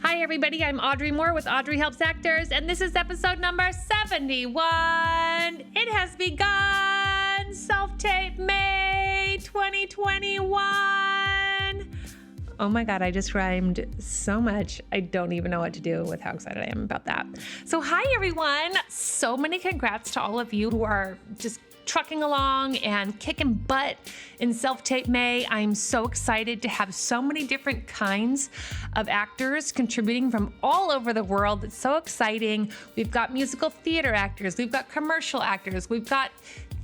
Hi everybody, I'm Audrey Moore with Audrey Helps Actors, and this is episode number 71. It has begun! Self-tape May 2021! Oh my God, I just rhymed so much. I don't even know what to do with how excited I am about that. So hi everyone. So many congrats to all of you who are just trucking along and kicking butt in Self-Tape May. I'm so excited to have so many different kinds of actors contributing from all over the world. It's so exciting. We've got musical theater actors, we've got commercial actors, we've got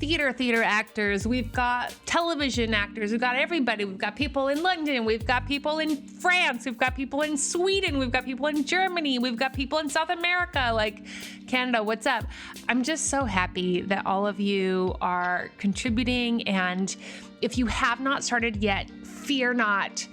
theater actors, we've got television actors, we've got everybody. We've got people in London, we've got people in France, we've got people in Sweden, we've got people in Germany, we've got people in South America, like Canada, what's up? I'm just so happy that all of you are contributing, and if you have not started yet, fear not.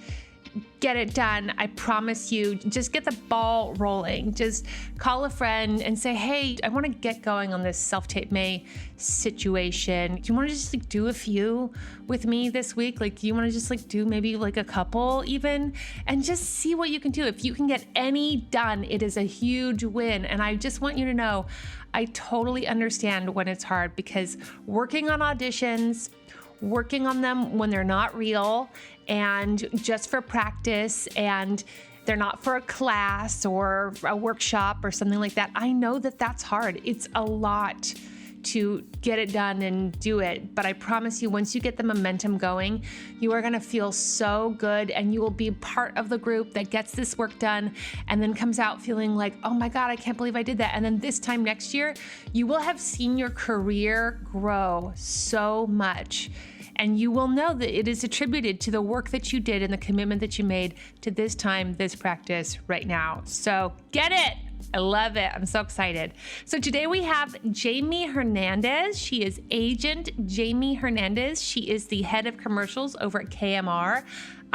Get it done. I promise you, just get the ball rolling. Just call a friend and say, hey, I want to get going on this Self-Tape May situation. Do you want to just do a few with me this week? Do you want to just do maybe a couple even, and just see what you can do. If you can get any done, it is a huge win. And I just want you to know, I totally understand when it's hard, because working on auditions, working on them when they're not real and just for practice, and they're not for a class or a workshop or something like that. I know that that's hard. It's a lot to get it done and do it. But I promise you, once you get the momentum going, you are going to feel so good, and you will be part of the group that gets this work done and then comes out feeling like, oh my God, I can't believe I did that. And then this time next year, you will have seen your career grow so much. And you will know that it is attributed to the work that you did and the commitment that you made to this time, this practice right now. So get it. I love it. I'm so excited. So today we have Jamie Hernandez. She is Agent Jamie Hernandez. She is the head of commercials over at KMR.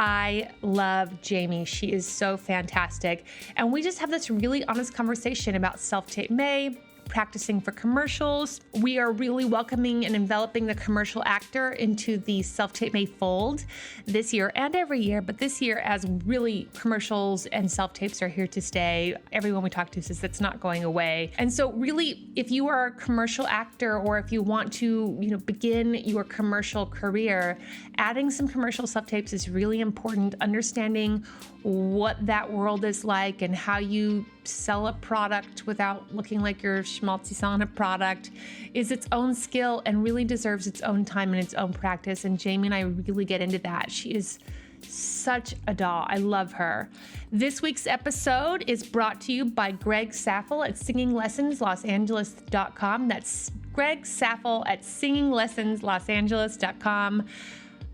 I love Jamie. She is so fantastic. And we just have this really honest conversation about Self-Tape May, practicing for commercials. We are really welcoming and enveloping the commercial actor into the Self-Tape May fold this year and every year, but this year, as really commercials and self-tapes are here to stay, everyone we talk to says that's not going away. And so really, if you are a commercial actor, or if you want to, begin your commercial career, adding some commercial self-tapes is really important. Understanding what that world is like and how you sell a product without looking like you're schmaltzy selling a product is its own skill and really deserves its own time and its own practice. And Jamie and I really get into that. She is such a doll. I love her. This week's episode is brought to you by Greg Saffel at singinglessonslosangeles.com. That's Greg Saffel at singinglessonslosangeles.com.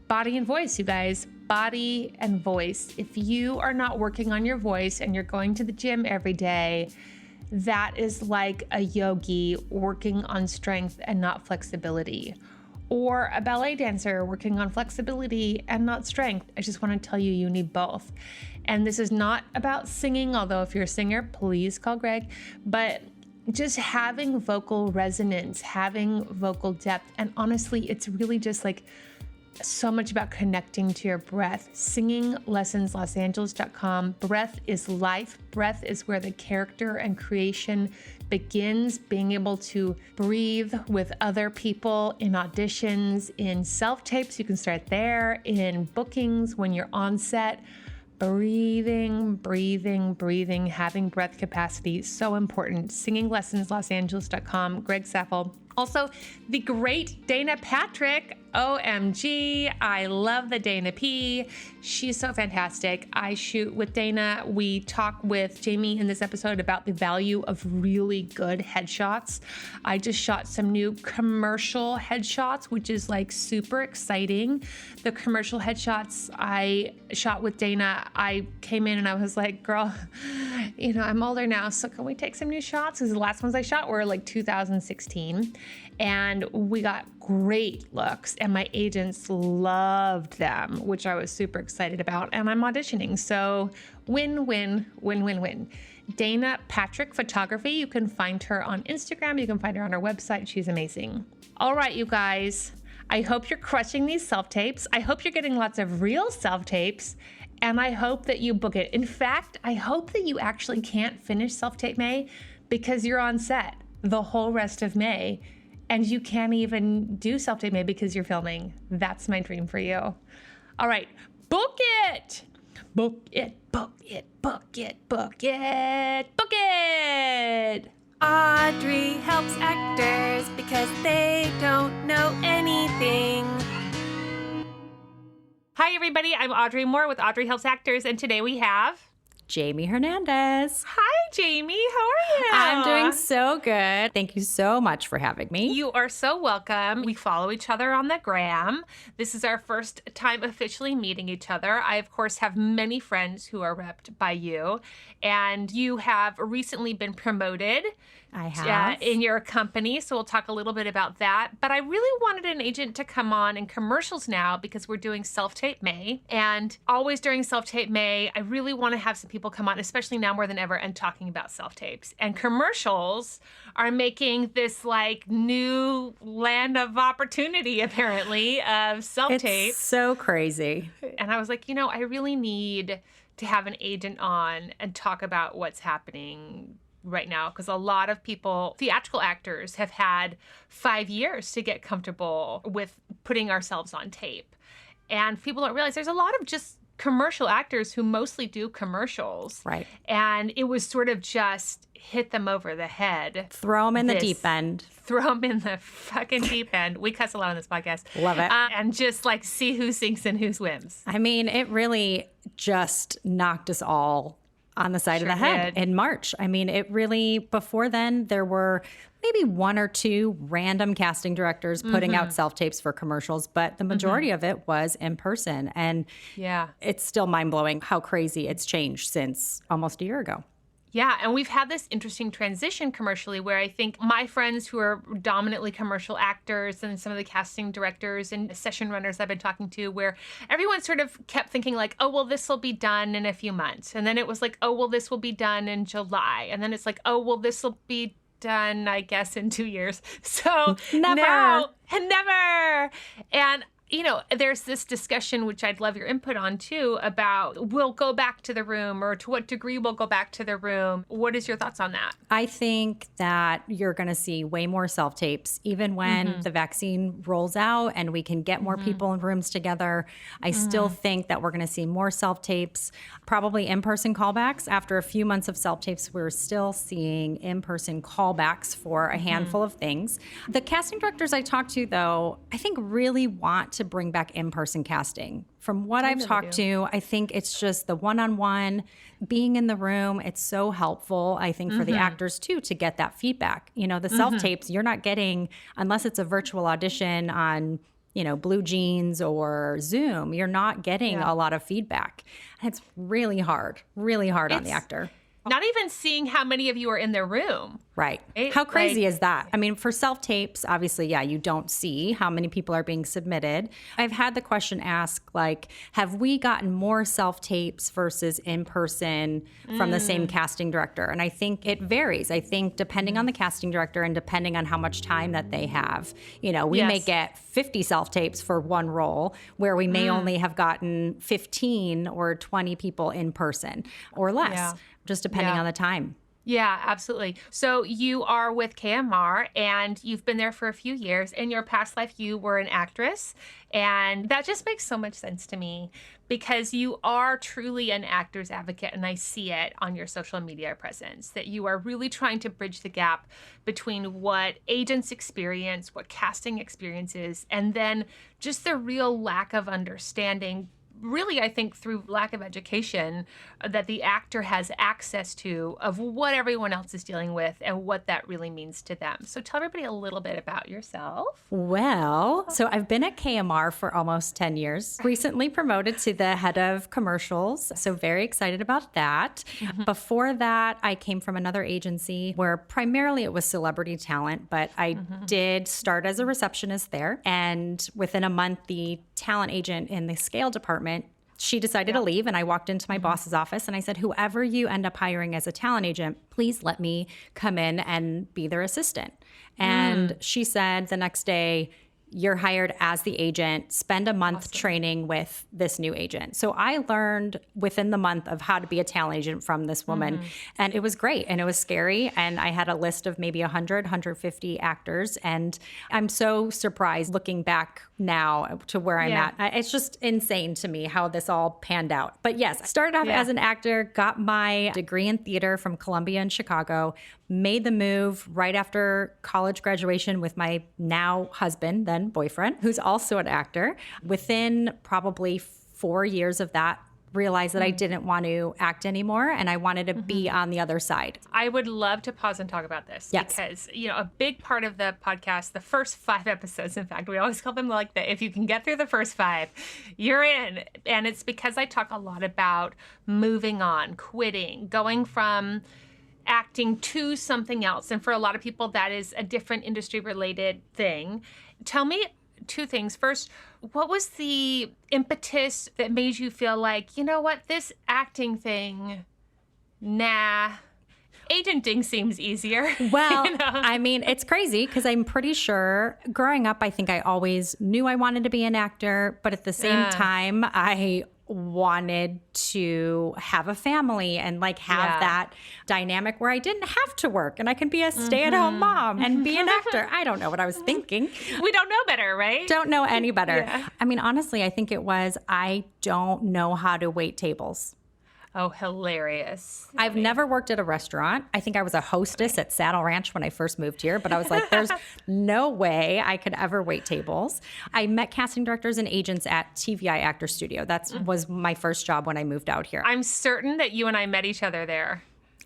Body and voice, you guys. Body and voice. If you are not working on your voice and you're going to the gym every day, that is like a yogi working on strength and not flexibility, or a ballet dancer working on flexibility and not strength. I just want to tell you, you need both. And this is not about singing, although if you're a singer, please call Greg, but just having vocal resonance, having vocal depth. And honestly, it's really just so much about connecting to your breath. Singinglessonslosangeles.com. Breath is life. Breath is where the character and creation begins. Being able to breathe with other people in auditions, in self-tapes, you can start there, in bookings, when you're on set. Breathing, having breath capacity, so important. Singinglessonslosangeles.com. Greg Saffel. Also, the great Dana Patrick. OMG, I love the Dana P. She's so fantastic. I shoot with Dana. We talk with Jamie in this episode about the value of really good headshots. I just shot some new commercial headshots, which is super exciting. The commercial headshots I shot with Dana, I came in and I was like, girl, I'm older now, so can we take some new shots? Because the last ones I shot were 2016. And we got great looks, and my agents loved them, which I was super excited about. And I'm auditioning, so win. Dana Patrick Photography. You can find her on Instagram. You can find her on her website. She's amazing. All right, you guys. I hope you're crushing these self-tapes. I hope you're getting lots of real self-tapes. And I hope that you book it. In fact, I hope that you actually can't finish Self-Tape May because you're on set the whole rest of May and you can't even do Self-Tape May because you're filming. That's my dream for you. All right, book it. Book it, book it, book it, book it, book it. Audrey helps actors because they don't know anything. Hi, everybody. I'm Audrey Moore with Audrey Helps Actors, and today we have Jamie Hernandez. Hi, Jamie. How are you? I'm doing so good. Thank you so much for having me. You are so welcome. We follow each other on the gram. This is our first time officially meeting each other. I, of course, have many friends who are repped by you, and you have recently been promoted. I have. In your company, so we'll talk a little bit about that. But I really wanted an agent to come on in commercials now because we're doing Self-Tape May. And always during Self-Tape May, I really want to have some people come on, especially now more than ever, and talking about self-tapes. And commercials are making this like new land of opportunity, apparently, of self-tapes. It's so crazy. And I was like, I really need to have an agent on and talk about what's happening right now, because a lot of people, theatrical actors, have had 5 years to get comfortable with putting ourselves on tape. And people don't realize there's a lot of just commercial actors who mostly do commercials. Right. And it was sort of just hit them over the head. Throw them in the deep end. Throw them in the fucking deep end. We cuss a lot on this podcast. Love it. And just like see who sinks and who swims. I mean, it really just knocked us all on the side of the head in March. I mean, it really, before then, there were maybe one or two random casting directors putting out self-tapes for commercials, but the majority of it was in person. And it's still mind-blowing how crazy it's changed since almost a year ago. Yeah, and we've had this interesting transition commercially where I think my friends who are dominantly commercial actors and some of the casting directors and session runners I've been talking to, where everyone sort of kept thinking like, oh, well, this will be done in a few months. And then it was like, oh, well, this will be done in July. And then it's like, oh, well, this will be done, I guess, in 2 years. So never. And there's this discussion, which I'd love your input on too, about we'll go back to the room, or to what degree we'll go back to the room. What is your thoughts on that? I think that you're going to see way more self-tapes, even when the vaccine rolls out and we can get more people in rooms together. I still think that we're going to see more self-tapes, probably in-person callbacks. After a few months of self-tapes, we're still seeing in-person callbacks for a handful of things. The casting directors I talked to, though, I think really want to bring back in-person casting. From what I've talked to, I think it's just the one-on-one, being in the room. It's so helpful, I think, for the actors, too, to get that feedback. The self-tapes, you're not getting, unless it's a virtual audition on, Blue Jeans or Zoom, you're not getting a lot of feedback. And it's really hard on the actor. Not even seeing how many of you are in their room. Right. How crazy is that? I mean, for self-tapes, obviously, you don't see how many people are being submitted. I've had the question asked, like, have we gotten more self-tapes versus in-person from the same casting director? And I think it varies. I think depending on the casting director and depending on how much time that they have, we may get 50 self-tapes for one role where we may only have gotten 15 or 20 people in person or less, just depending on the time. Yeah, absolutely. So you are with KMR and you've been there for a few years. In your past life, you were an actress. And that just makes so much sense to me because you are truly an actor's advocate. And I see it on your social media presence, that you are really trying to bridge the gap between what agents experience, what casting experiences, and then just the real lack of understanding, really, I think through lack of education that the actor has access to of what everyone else is dealing with and what that really means to them. So tell everybody a little bit about yourself. Well, so I've been at KMR for almost 10 years, recently promoted to the head of commercials. So very excited about that. Before that, I came from another agency where primarily it was celebrity talent, but I did start as a receptionist there. And within a month, the talent agent in the scale department, she decided to leave, and I walked into my boss's office and I said, whoever you end up hiring as a talent agent, please let me come in and be their assistant. And she said the next day, you're hired as the agent, spend a month training with this new agent. So I learned within the month of how to be a talent agent from this woman. And it was great. And it was scary. And I had a list of maybe 100, 150 actors. And I'm so surprised looking back now to where I'm at. It's just insane to me how this all panned out. But yes, started off as an actor, got my degree in theater from Columbia in Chicago, made the move right after college graduation with my now husband, then boyfriend, who's also an actor. Within probably 4 years of that, realized that I didn't want to act anymore and I wanted to be on the other side. I would love to pause and talk about this because, a big part of the podcast, the first 5 episodes, in fact, we always call them like that. If you can get through the first 5, you're in. And it's because I talk a lot about moving on, quitting, going from acting to something else. And for a lot of people, that is a different industry related thing. Tell me 2 things. First, what was the impetus that made you feel like, you know what, this acting thing, agenting seems easier? Well, I mean, it's crazy because I'm pretty sure growing up, I think I always knew I wanted to be an actor, but at the same time, I wanted to have a family and like have that dynamic where I didn't have to work and I can be a stay-at-home mom and be an actor. I don't know what I was thinking. We don't know better, right? Don't know any better. I mean, honestly, I think it was, I don't know how to wait tables. Oh, hilarious. I've never worked at a restaurant. I think I was a hostess at Saddle Ranch when I first moved here, but I was like, there's no way I could ever wait tables. I met casting directors and agents at TVI Actor Studio. That was my first job when I moved out here. I'm certain that you and I met each other there.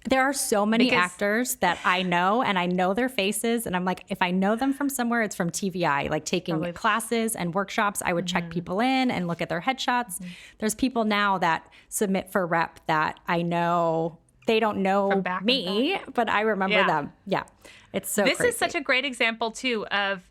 There are so many actors that I know, and I know their faces, and I'm like, if I know them from somewhere, it's from TVI, like taking classes and workshops. I would check people in and look at their headshots. There's people now that submit for rep that I know, they don't know me, but I remember them. Yeah, it's so This crazy. is such a great example, too, of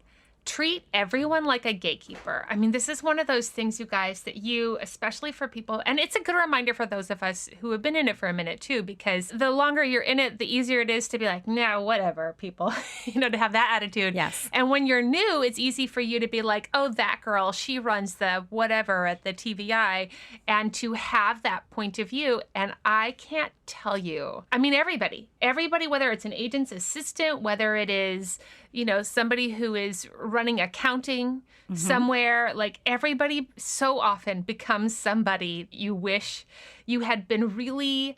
treat everyone like a gatekeeper. I mean, this is one of those things, you guys, that you, especially for people, and it's a good reminder for those of us who have been in it for a minute too, because the longer you're in it, the easier it is to be like, no, whatever, people, to have that attitude. Yes. And when you're new, it's easy for you to be like, oh, that girl, she runs the whatever at the TVI, and to have that point of view. And I can't tell you, I mean, everybody, whether it's an agent's assistant, whether it is, somebody who is running accounting somewhere, like everybody so often becomes somebody you wish you had been really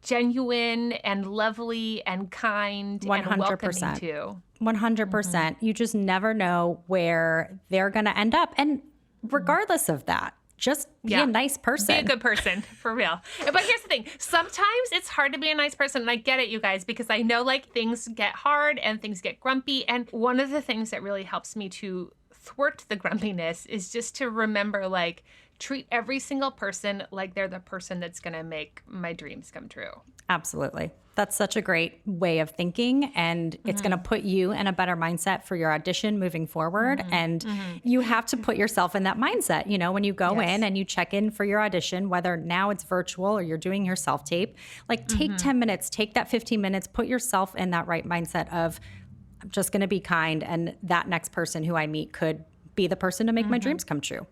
genuine and lovely and kind 100%. and welcoming to. 100%. You just never know where they're going to end up. And regardless of that, just be a nice person. Be a good person, for real. But here's the thing. Sometimes it's hard to be a nice person. And I get it, you guys, because I know like things get hard and things get grumpy. And one of the things that really helps me to thwart the grumpiness is just to remember, like, treat every single person like they're the person that's going to make my dreams come true. Absolutely. That's such a great way of thinking, and it's going to put you in a better mindset for your audition moving forward. And you have to put yourself in that mindset, when you go in and you check in for your audition, whether now it's virtual or you're doing your self-tape, like take 10 minutes, take that 15 minutes, put yourself in that right mindset of, I'm just going to be kind, and that next person who I meet could be the person to make my dreams come true.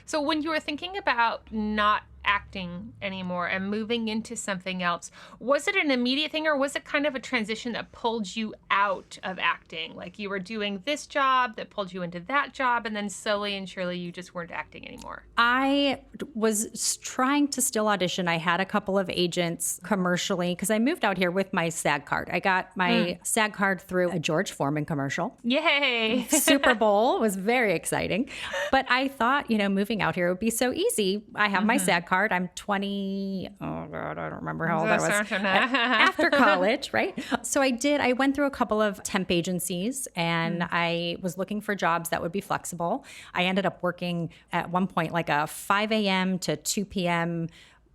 So when you were thinking about not acting anymore and moving into something else, was it an immediate thing, or was it kind of a transition that pulled you out of acting? Like you were doing this job that pulled you into that job, and then slowly and surely you just weren't acting anymore? I was trying to still audition. I had a couple of agents commercially because I moved out here with my SAG card. I got my SAG card through a George Foreman commercial. Yay! Super Bowl was very exciting. But I thought, moving out here would be so easy. I have my SAG card. I'm 20. Oh God, I don't remember how old I was. After college, right? So I went through a couple of temp agencies, and I was looking for jobs that would be flexible. I ended up working at one point like a 5 a.m. to 2 p.m.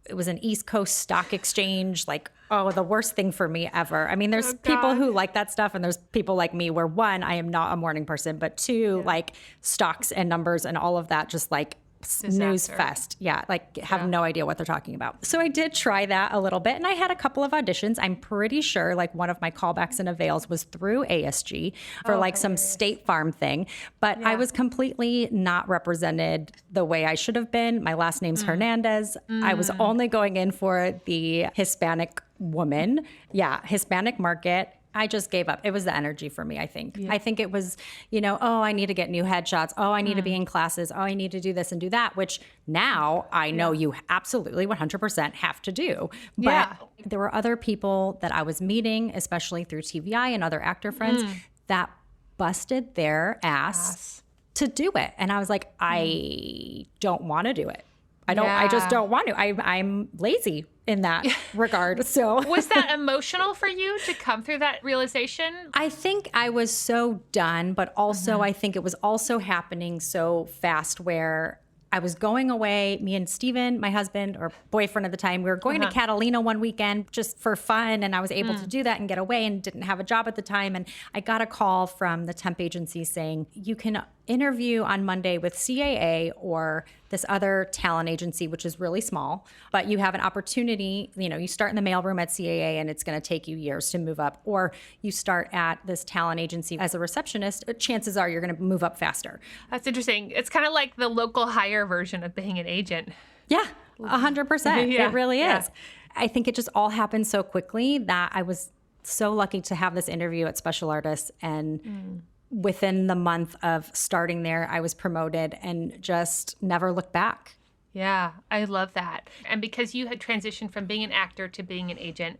It was an East Coast stock exchange, like, the worst thing for me ever. I mean, there's people who like that stuff, and there's people like me where, one, I am not a morning person, but two, like stocks and numbers and all of that just like snooze fest. Yeah, like have no idea what they're talking about. So I did try that a little bit, and I had a couple of auditions. I'm pretty sure like one of my callbacks and avails was through ASG for some State Farm thing, but I was completely not represented the way I should have been. My last name's Hernandez. I was only going in for the Hispanic woman. Yeah, Hispanic market. I just gave up. It was the energy for me, I think. Yeah. I think it was, I need to get new headshots. Oh, I need to be in classes. Oh, I need to do this and do that, which now I know you absolutely 100% have to do. But there were other people that I was meeting, especially through TVI and other actor friends, that busted their ass to do it. And I was like, I don't want to do it. I just don't want to. I'm lazy in that regard. So was that emotional for you to come through that realization? I think I was so done, but also I think it was also happening so fast where I was going away, me and Steven, my husband or boyfriend at the time, we were going to Catalina one weekend just for fun. And I was able to do that and get away and didn't have a job at the time. And I got a call from the temp agency saying, you can interview on Monday with CAA or this other talent agency, which is really small, but you have an opportunity, you start in the mailroom at CAA and it's going to take you years to move up, or you start at this talent agency as a receptionist, chances are you're going to move up faster. That's interesting. It's kind of like the local hire version of being an agent. Yeah, 100%. It really is. I think it just all happened so quickly that I was so lucky to have this interview at Special Artists, and within the month of starting there, I was promoted and just never looked back. Yeah, I love that. And because you had transitioned from being an actor to being an agent,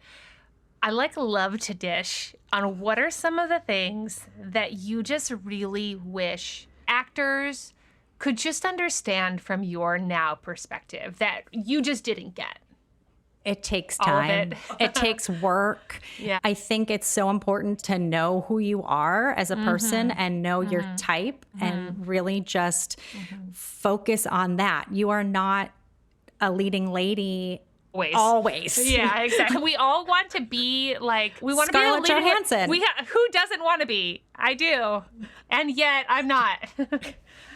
I love to dish on what are some of the things that you just really wish actors could just understand from your now perspective that you just didn't get. It takes time. It takes work. Yeah. I think it's so important to know who you are as a person and know your type and really just focus on that. You are not a leading lady always. Yeah, exactly. We all want to be like, we want Scarlett to be a leading Johansson. Who doesn't want to be? I do. And yet I'm not.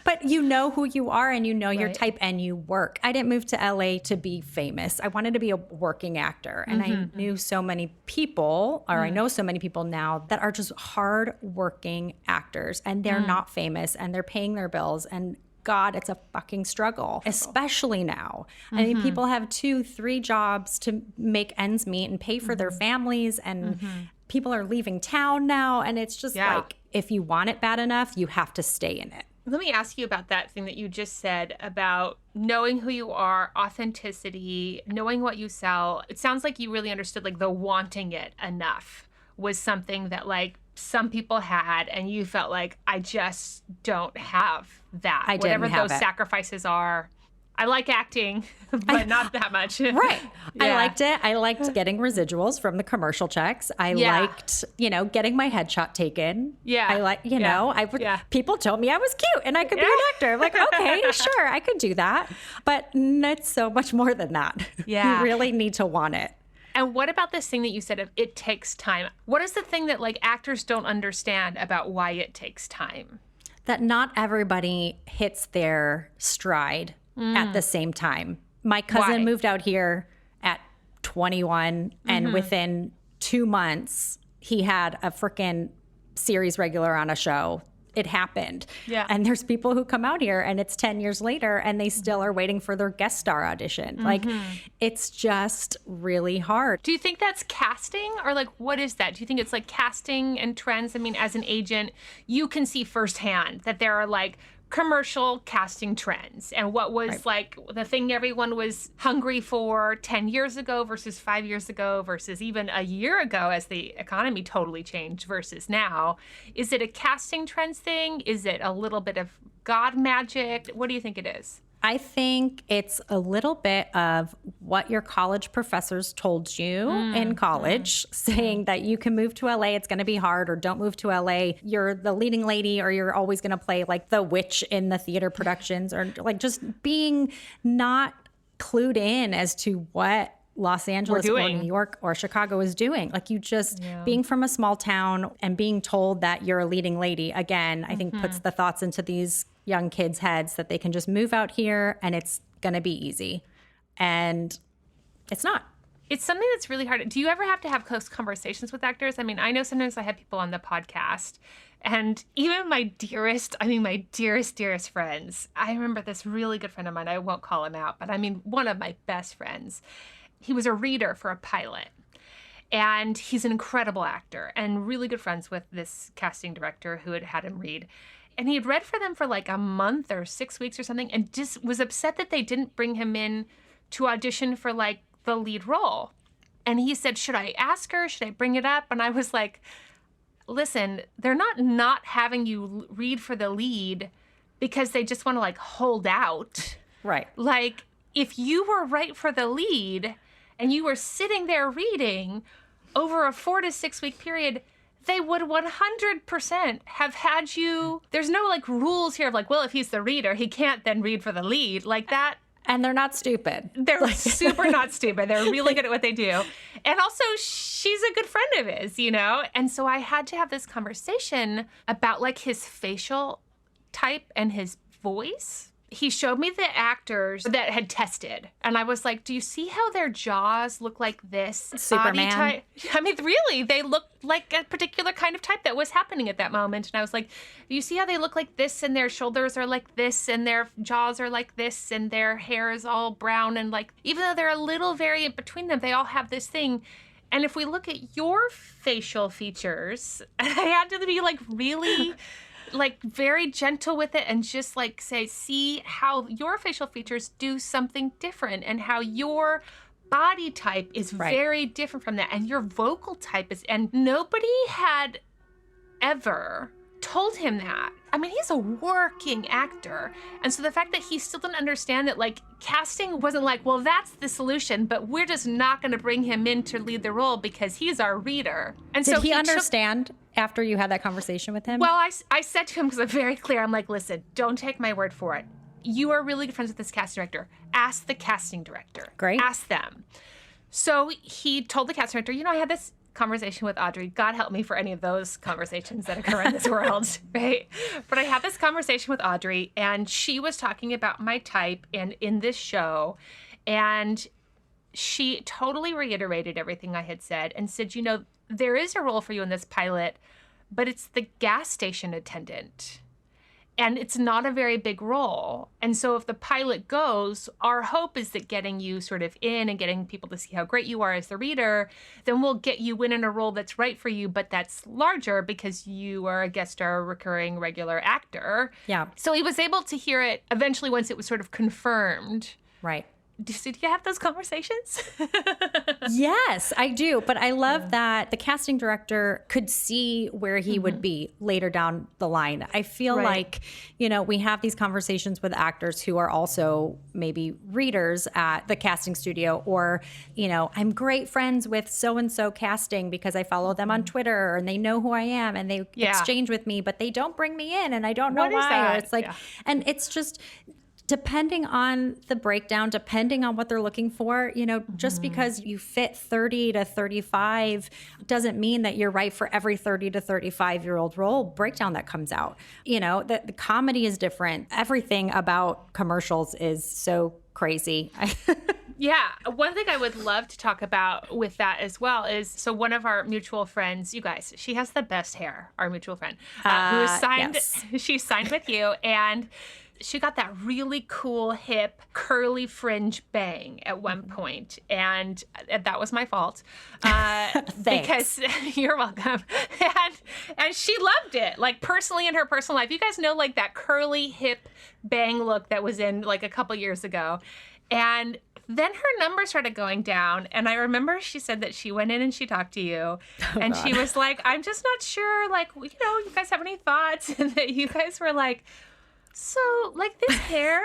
But you know who you are and you know your type and you work. I didn't move to LA to be famous. I wanted to be a working actor. And I knew so many people, or I know so many people now that are just hard working actors and they're not famous and they're paying their bills. And God, it's a fucking struggle, especially now. I mean, people have 2-3 jobs to make ends meet and pay for their families, and people are leaving town now. And it's just like, if you want it bad enough, you have to stay in it. Let me ask you about that thing that you just said about knowing who you are, authenticity, knowing what you sell. It sounds like you really understood like the wanting it enough was something that like some people had and you felt like, I just don't have that. I didn't Whatever have those it. sacrifices are. I like acting, but not that much. Right. Yeah. I liked it. I liked getting residuals from the commercial checks. I liked, getting my headshot taken. Yeah. I like, people told me I was cute and I could be an actor. I'm like, okay, sure, I could do that. But it's so much more than that. Yeah. You really need to want it. And what about this thing that you said of it takes time? What is the thing that like actors don't understand about why it takes time? That not everybody hits their stride at the same time. My cousin moved out here at 21 and within 2 months he had a freaking series regular on a show. It happened. Yeah. And there's people who come out here and it's 10 years later and they still are waiting for their guest star audition. Like, it's just really hard. Do you think that's casting or like, what is that? Do you think it's like casting and trends? I mean, as an agent, you can see firsthand that there are like commercial casting trends and what was like the thing everyone was hungry for 10 years ago versus 5 years ago versus even a year ago as the economy totally changed versus now. Is it a casting trends thing? Is it a little bit of God magic? What do you think it is? I think it's a little bit of what your college professors told you in college, saying that you can move to LA, it's going to be hard, or don't move to LA, you're the leading lady, or you're always going to play like the witch in the theater productions, or like just being not clued in as to what Los Angeles or New York or Chicago is doing. Like you just being from a small town and being told that you're a leading lady, again, I think puts the thoughts into these young kids' heads that they can just move out here and it's going to be easy. And it's not. It's something that's really hard. Do you ever have to have close conversations with actors? I mean, I know sometimes I have people on the podcast and even my dearest friends. I remember this really good friend of mine. I won't call him out, but I mean, one of my best friends. He was a reader for a pilot. And he's an incredible actor and really good friends with this casting director who had him read. And he had read for them for like a month or 6 weeks or something and just was upset that they didn't bring him in to audition for like the lead role. And he said, should I ask her? Should I bring it up? And I was like, listen, they're not having you read for the lead because they just want to like hold out. Right. Like if you were right for the lead and you were sitting there reading over a 4 to 6 week period, they would 100% have had you. There's no like rules here of like, well, if he's the reader, he can't then read for the lead like that. And they're not stupid. They're like super not stupid. They're really good at what they do. And also, she's a good friend of his, you know? And so I had to have this conversation about like his facial type and his voice. He showed me the actors that had tested. And I was like, do you see how their jaws look like this? Superman. Body type? I mean, really, they look like a particular kind of type that was happening at that moment. And I was like, do you see how they look like this and their shoulders are like this and their jaws are like this and their hair is all brown and like, even though they're a little variant between them, they all have this thing. And if we look at your facial features, I had to be like really... like very gentle with it and just like say, see how your facial features do something different and how your body type is very different from that and your vocal type is, and nobody had ever told him that. I mean, he's a working actor. And so the fact that he still didn't understand that like casting wasn't like, well, that's the solution, but we're just not going to bring him in to lead the role because he's our reader. And Did so he understand after you had that conversation with him? Well, I said to him, because I'm very clear, I'm like, listen, don't take my word for it. You are really good friends with this casting director. Ask the casting director. Great. Ask them. So he told the casting director, you know, I had this conversation with Audrey. God help me for any of those conversations that occur in this world, right? But I had this conversation with Audrey, and she was talking about my type and in this show, and she totally reiterated everything I had said and said, you know, there is a role for you in this pilot, but it's the gas station attendant. And it's not a very big role. And so if the pilot goes, our hope is that getting you sort of in and getting people to see how great you are as the reader, then we'll get you in a role that's right for you, but that's larger because you are a guest star, recurring, regular actor. Yeah. So he was able to hear it eventually once it was sort of confirmed. Right. Did you have those conversations? Yes, I do. But I love that the casting director could see where he would be later down the line. I feel like, you know, we have these conversations with actors who are also maybe readers at the casting studio, or, you know, I'm great friends with so-and-so casting because I follow them on Twitter and they know who I am and they exchange with me, but they don't bring me in and I don't know why. Or it's like, and it's just... depending on the breakdown, depending on what they're looking for, you know, just because you fit 30 to 35 doesn't mean that you're right for every 30 to 35-year-old role breakdown that comes out. You know, the comedy is different. Everything about commercials is so crazy. Yeah. One thing I would love to talk about with that as well is, so one of our mutual friends, you guys, she has the best hair, our mutual friend, who is signed, she signed with you, and she got that really cool, hip, curly fringe bang at one point, and that was my fault. Because you're welcome. And she loved it, like personally in her personal life. You guys know like that curly, hip bang look that was in like a couple years ago. And then her numbers started going down. And I remember she said that she went in and she talked to you. And she was like, I'm just not sure, like, you know, you guys have any thoughts? And that you guys were like, so, like, this hair,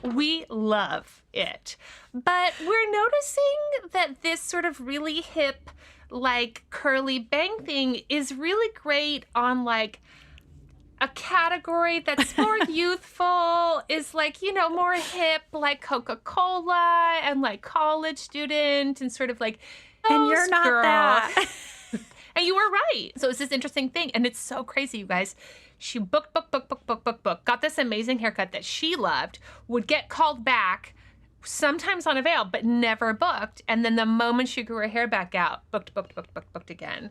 we love it. But we're noticing that this sort of really hip, like, curly bang thing is really great on, like, a category that's more youthful, is like, more hip, like Coca-Cola and like college student and sort of like, and you're not girl. that. And you were right. So it's this interesting thing. And it's so crazy, you guys. She booked, got this amazing haircut that she loved, would get called back, sometimes on a veil, but never booked. And then the moment she grew her hair back out, booked again.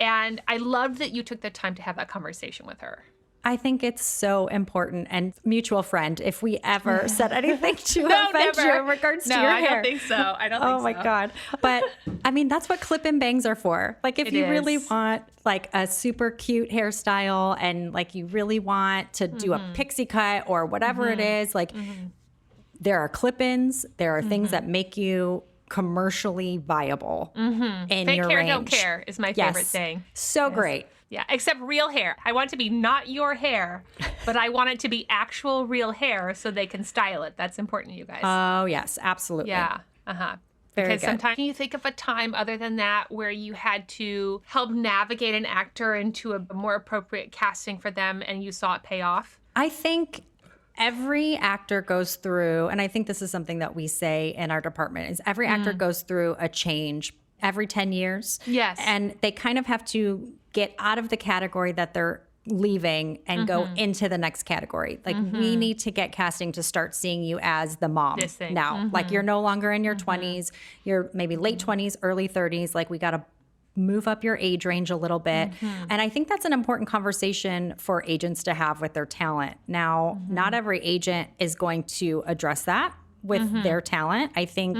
And I loved that you took the time to have that conversation with her. I think it's so important. And mutual friend, if we ever said anything to offend you in regards to your hair. No, I don't think so. Oh my God. But I mean, that's what clip and bangs are for. Like if you really want like a super cute hairstyle and like you really want to do a pixie cut or whatever it is, like there are clip-ins, there are things that make you commercially viable in Fake your hair, range. don't care is my favorite thing. So great. Yeah, except real hair. I want it to be not your hair, but I want it to be actual real hair so they can style it. That's important, you guys. Oh, yes, absolutely. Yeah. Very Because good. sometimes, can you think of a time other than that where you had to help navigate an actor into a more appropriate casting for them and you saw it pay off? I think every actor goes through, and I think this is something that we say in our department, is every actor goes through a change every 10 years. Yes. And they kind of have to get out of the category that they're leaving and go into the next category. Like we need to get casting to start seeing you as the mom now. Like you're no longer in your 20s, you're maybe late 20s, early 30s. Like we got to move up your age range a little bit. And I think that's an important conversation for agents to have with their talent. Now, not every agent is going to address that with their talent. I think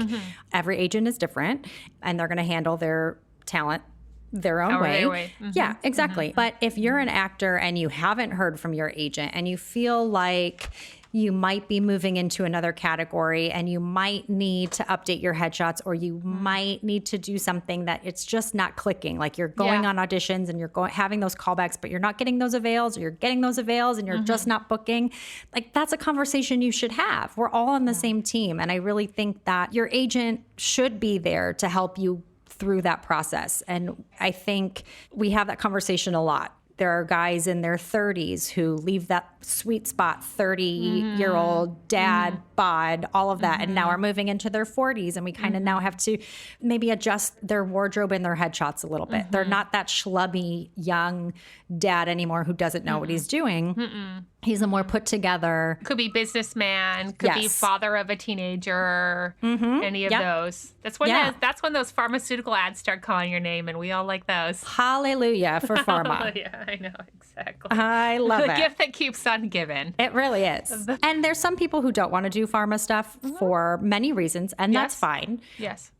every agent is different and they're going to handle their talent their own way. Yeah, exactly. But if you're an actor and you haven't heard from your agent and you feel like you might be moving into another category and you might need to update your headshots or you might need to do something that it's just not clicking. Like you're going on auditions and you're having those callbacks, but you're not getting those avails, or you're getting those avails and you're just not booking. Like that's a conversation you should have. We're all on the same team. And I really think that your agent should be there to help you through that process. And I think we have that conversation a lot. There are guys in their 30s who leave that sweet spot, 30-year-old dad, bod, all of that, and now are moving into their 40s. And we kind of now have to maybe adjust their wardrobe and their headshots a little bit. They're not that schlubby young dad anymore who doesn't know what he's doing. He's a more put together. Could be businessman, could be father of a teenager, any of those. That's when those pharmaceutical ads start calling your name, and we all like those. Hallelujah for pharma. Yeah, I know, exactly. I love the it. gift that keeps on giving. It really is. And there's some people who don't want to do pharma stuff for many reasons, and that's fine. Yes.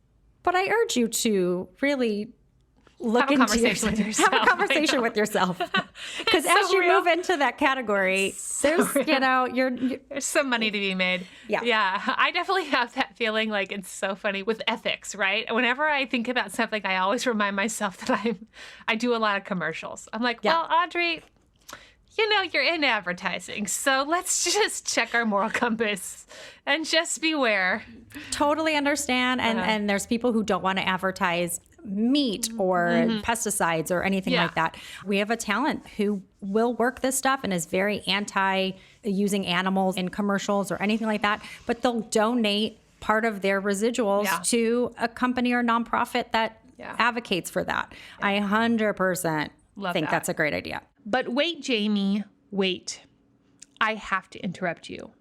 But I urge you to really look into conversation with yourself. Have a conversation with yourself. Because as you move into that category, there's, there's some money to be made. Yeah. I definitely have that feeling. Like it's so funny with ethics, right? Whenever I think about something, I always remind myself that I do a lot of commercials. I'm like, well, Audrey, you're in advertising, so let's just check our moral compass and just beware. Totally understand. And there's people who don't want to advertise meat or pesticides or anything like that. We have a talent who will work this stuff and is very anti using animals in commercials or anything like that, but they'll donate part of their residuals to a company or nonprofit that advocates for that. I 100% think that's a great idea. But wait, Jamie, wait. I have to interrupt you.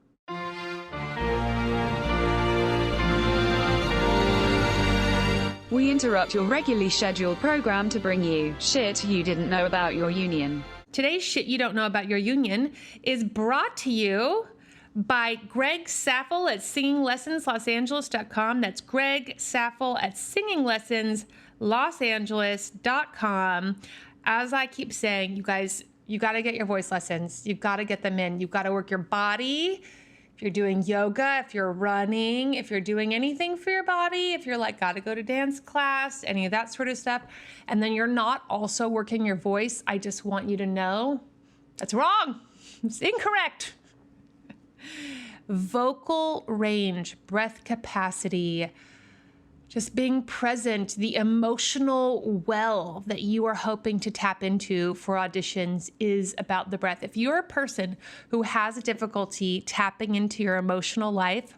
We interrupt your regularly scheduled program to bring you shit you didn't know about your union. Today's Shit You Don't Know About Your Union is brought to you by Greg Saffel at singinglessonslosangeles.com. That's Greg Saffel at singinglessonslosangeles.com. As I keep saying, you guys, you got to get your voice lessons. You've got to get them in. You've got to work your body. If you're doing yoga, if you're running, if you're doing anything for your body, if you're like, got to go to dance class, any of that sort of stuff, and then you're not also working your voice, I just want you to know that's wrong. It's incorrect. Vocal range, breath capacity, Just being present, the emotional well that you are hoping to tap into for auditions is about the breath. If you're a person who has a difficulty tapping into your emotional life,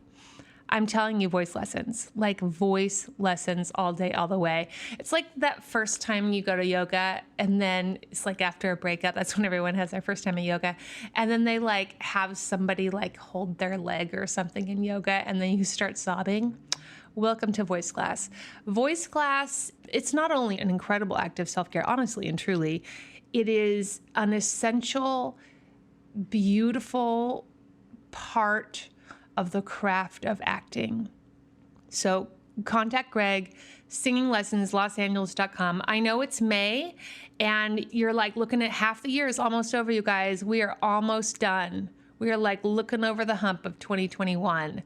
I'm telling you, voice lessons, like voice lessons all day, all the way. It's like that first time you go to yoga, and then it's like after a breakup, that's when everyone has their first time of yoga. And then they like have somebody like hold their leg or something in yoga, and then you start sobbing. Welcome to voice class. Voice class, it's not only an incredible act of self-care, honestly and truly, it is an essential, beautiful part of the craft of acting. So contact Greg, singinglessonslosangeles.com. I know it's May and you're like looking at half the year is almost over, you guys. We are almost done. We are like looking over the hump of 2021.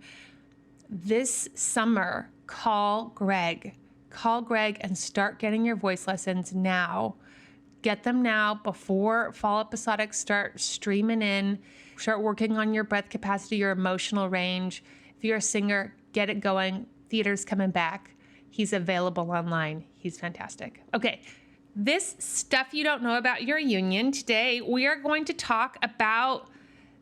This summer, call Greg and start getting your voice lessons now. Get them now before fall episodics start streaming in. Start working on your breath capacity, your emotional range. If you're a singer, get it going. Theater's coming back. He's available online. He's fantastic. Okay, this stuff you don't know about your union. Today, we are going to talk about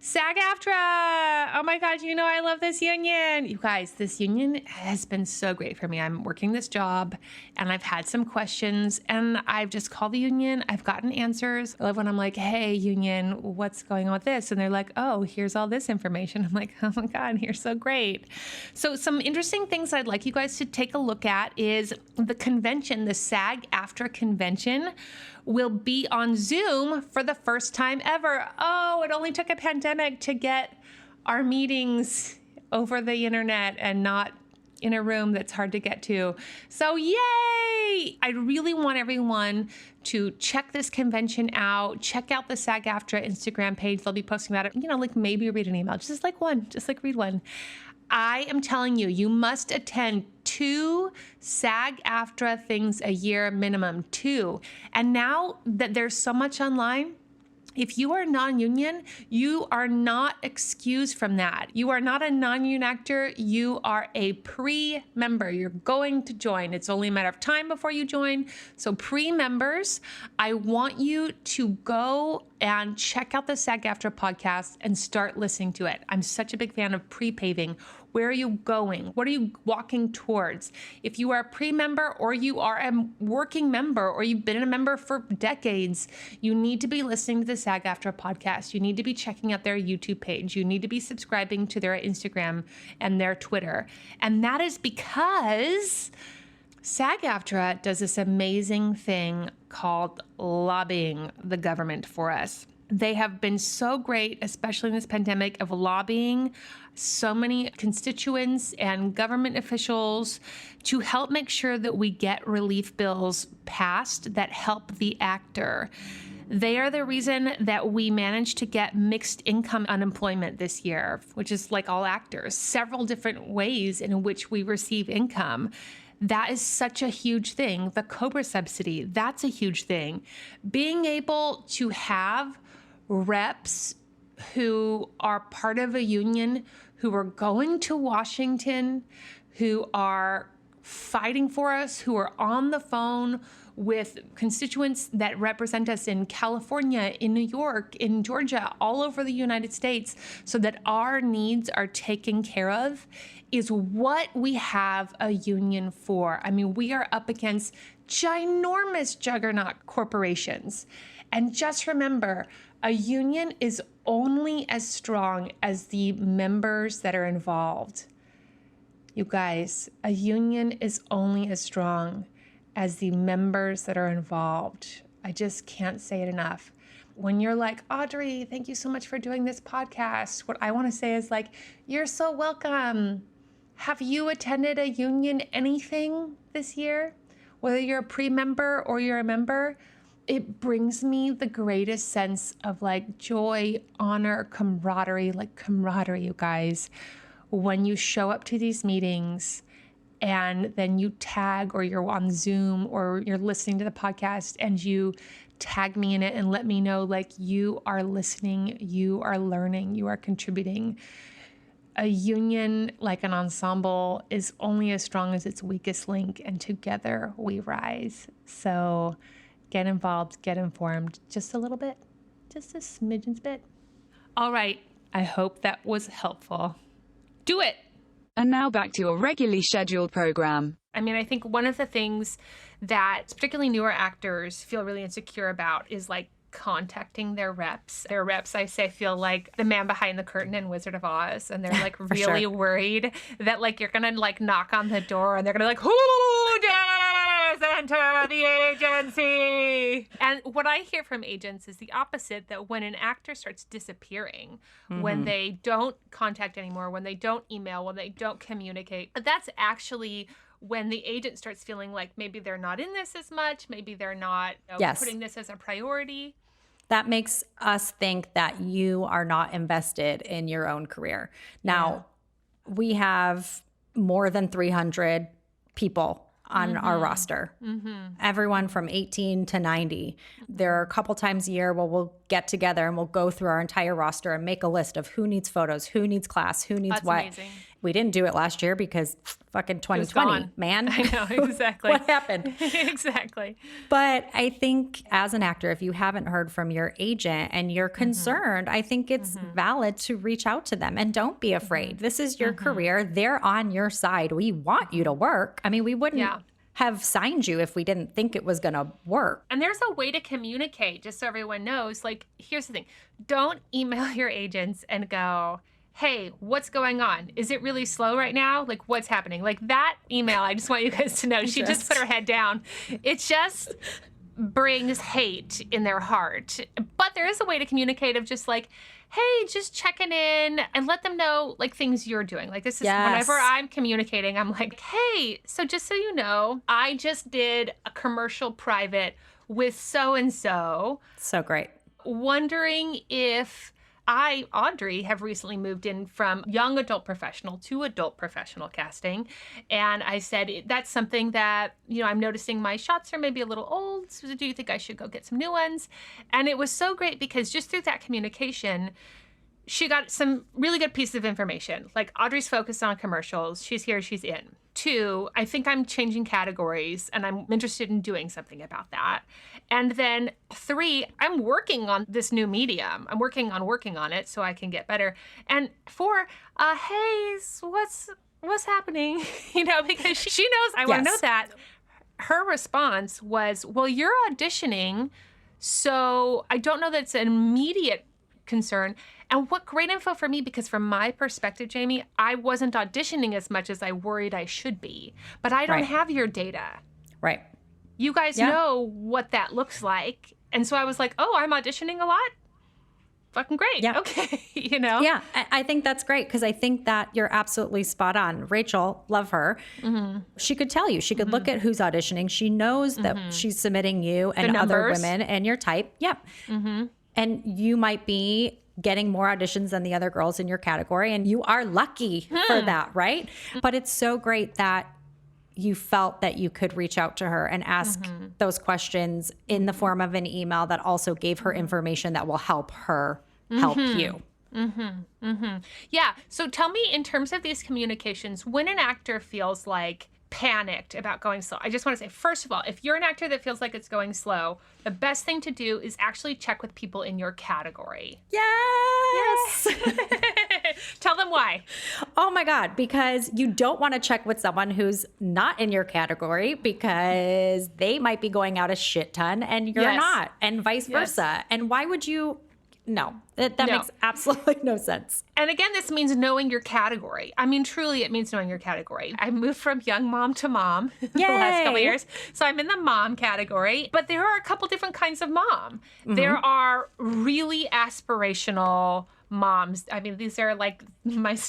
SAG-AFTRA. Oh my God, you know I love this union. You guys, this union has been so great for me. I'm working this job and I've had some questions and I've just called the union. I've gotten answers. I love when I'm like, hey, union, what's going on with this? And they're like, oh, here's all this information. I'm like, oh my God, you're so great. So some interesting things I'd like you guys to take a look at is the convention, the SAG-AFTRA convention will be on Zoom for the first time ever. Oh, it only took a pandemic to get our meetings over the internet and not in a room that's hard to get to. So yay! I really want everyone to check this convention out. Check out the SAG-AFTRA Instagram page. They'll be posting about it. You know, like maybe read an email, just like read one. I am telling you, you must attend 2 SAG-AFTRA things a year minimum, 2. And now that there's so much online, if you are non-union, you are not excused from that. You are not a non-union actor. You are a pre-member. You're going to join. It's only a matter of time before you join. So pre-members, I want you to go and check out the SAG-AFTRA podcast and start listening to it. I'm such a big fan of pre-paving. Where are you going? What are you walking towards? If you are a pre-member or you are a working member or you've been a member for decades, you need to be listening to the SAG-AFTRA podcast. You need to be checking out their YouTube page. You need to be subscribing to their Instagram and their Twitter. And that is because SAG-AFTRA does this amazing thing called lobbying the government for us. They have been so great, especially in this pandemic, of lobbying so many constituents and government officials to help make sure that we get relief bills passed that help the actor. They are the reason that we managed to get mixed income unemployment this year, which is like all actors, several different ways in which we receive income. That is such a huge thing. The COBRA subsidy, that's a huge thing. Being able to have reps who are part of a union, who are going to Washington, who are fighting for us, who are on the phone with constituents that represent us in California, in New York, in Georgia, all over the United States, so that our needs are taken care of, is what we have a union for. I mean, we are up against ginormous juggernaut corporations. And just remember, a union is only as strong as the members that are involved. You guys, a union is only as strong as the members that are involved. I just can't say it enough. When you're like, Audrey, thank you so much for doing this podcast, what I want to say is like, you're so welcome. Have you attended a union anything this year? Whether you're a pre-member or you're a member, it brings me the greatest sense of like joy, honor, camaraderie, you guys. When you show up to these meetings and then you tag, or you're on Zoom, or you're listening to the podcast and you tag me in it and let me know like you are listening, you are learning, you are contributing. a union, like an ensemble, is only as strong as its weakest link, and together we rise. So get involved, get informed just a little bit, just a smidgen's bit. All right. I hope that was helpful. Do it. And now back to your regularly scheduled program. I mean, I think one of the things that particularly newer actors feel really insecure about is like contacting their reps. Their reps, I say, feel like the man behind the curtain in Wizard of Oz. And they're like really worried that like you're going to like knock on the door and they're going to like, who dares enter the agency? And what I hear from agents is the opposite, that when an actor starts disappearing, when they don't contact anymore, when they don't email, when they don't communicate, that's actually when the agent starts feeling like maybe they're not in this as much, maybe they're not putting this as a priority. That makes us think that you are not invested in your own career. Now, we have more than 300 people on our roster. Everyone from 18 to 90. There are a couple times a year where we'll get together and we'll go through our entire roster and make a list of who needs photos, who needs class, who needs what. Amazing. We didn't do it last year because fucking 2020, man. I know, exactly. What happened? Exactly. But I think as an actor, if you haven't heard from your agent and you're concerned, I think it's valid to reach out to them, and don't be afraid. This is your career. They're on your side. We want you to work. I mean, we wouldn't have signed you if we didn't think it was going to work. And there's a way to communicate, just so everyone knows. Like, here's the thing. Don't email your agents and go, hey, what's going on? Is it really slow right now? Like, what's happening? Like, that email, I just want you guys to know, she just put her head down. It just brings hate in their heart. But there is a way to communicate of just like, hey, just checking in, and let them know like things you're doing. Like, this is whenever I'm communicating, I'm like, hey, so just so you know, I just did a commercial private with so-and-so. So great. Wondering if I, Audrey, have recently moved in from young adult professional to adult professional casting. And I said, that's something that, you know, I'm noticing my shots are maybe a little old. So do you think I should go get some new ones? And it was so great because just through that communication, she got some really good pieces of information. Like, Audrey's focused on commercials. She's here, she's in. 2, I think I'm changing categories and I'm interested in doing something about that. And then 3, I'm working on this new medium. I'm working on it so I can get better. And 4, hey, what's happening? You know, because she knows I want to know that. Her response was, well, you're auditioning, so I don't know that it's an immediate concern. And what great info for me, because from my perspective, Jamie, I wasn't auditioning as much as I worried I should be. But I don't have your data. Right. You guys know what that looks like. And so I was like, oh, I'm auditioning a lot? Fucking great. Yeah. Okay. You know? Yeah, I think that's great because I think that you're absolutely spot on. Rachel, love her. She could tell you. She could look at who's auditioning. She knows that she's submitting you and other women and your type. Yep. And you might be getting more auditions than the other girls in your category, and you are lucky for that, right? But it's so great that you felt that you could reach out to her and ask those questions in the form of an email that also gave her information that will help her help you. Yeah. So tell me, in terms of these communications, when an actor feels like panicked about going slow, I just want to say, first of all, if you're an actor that feels like it's going slow, the best thing to do is actually check with people in your category. Yes. Tell them why. Oh my God, because you don't want to check with someone who's not in your category because they might be going out a shit ton and you're not, and vice versa. And why would you? No, that makes absolutely no sense. And again, this means knowing your category. I mean, truly, it means knowing your category. I moved from young mom to mom the last couple of years. So I'm in the mom category, but there are a couple different kinds of mom. There are really aspirational moms. I mean, these are like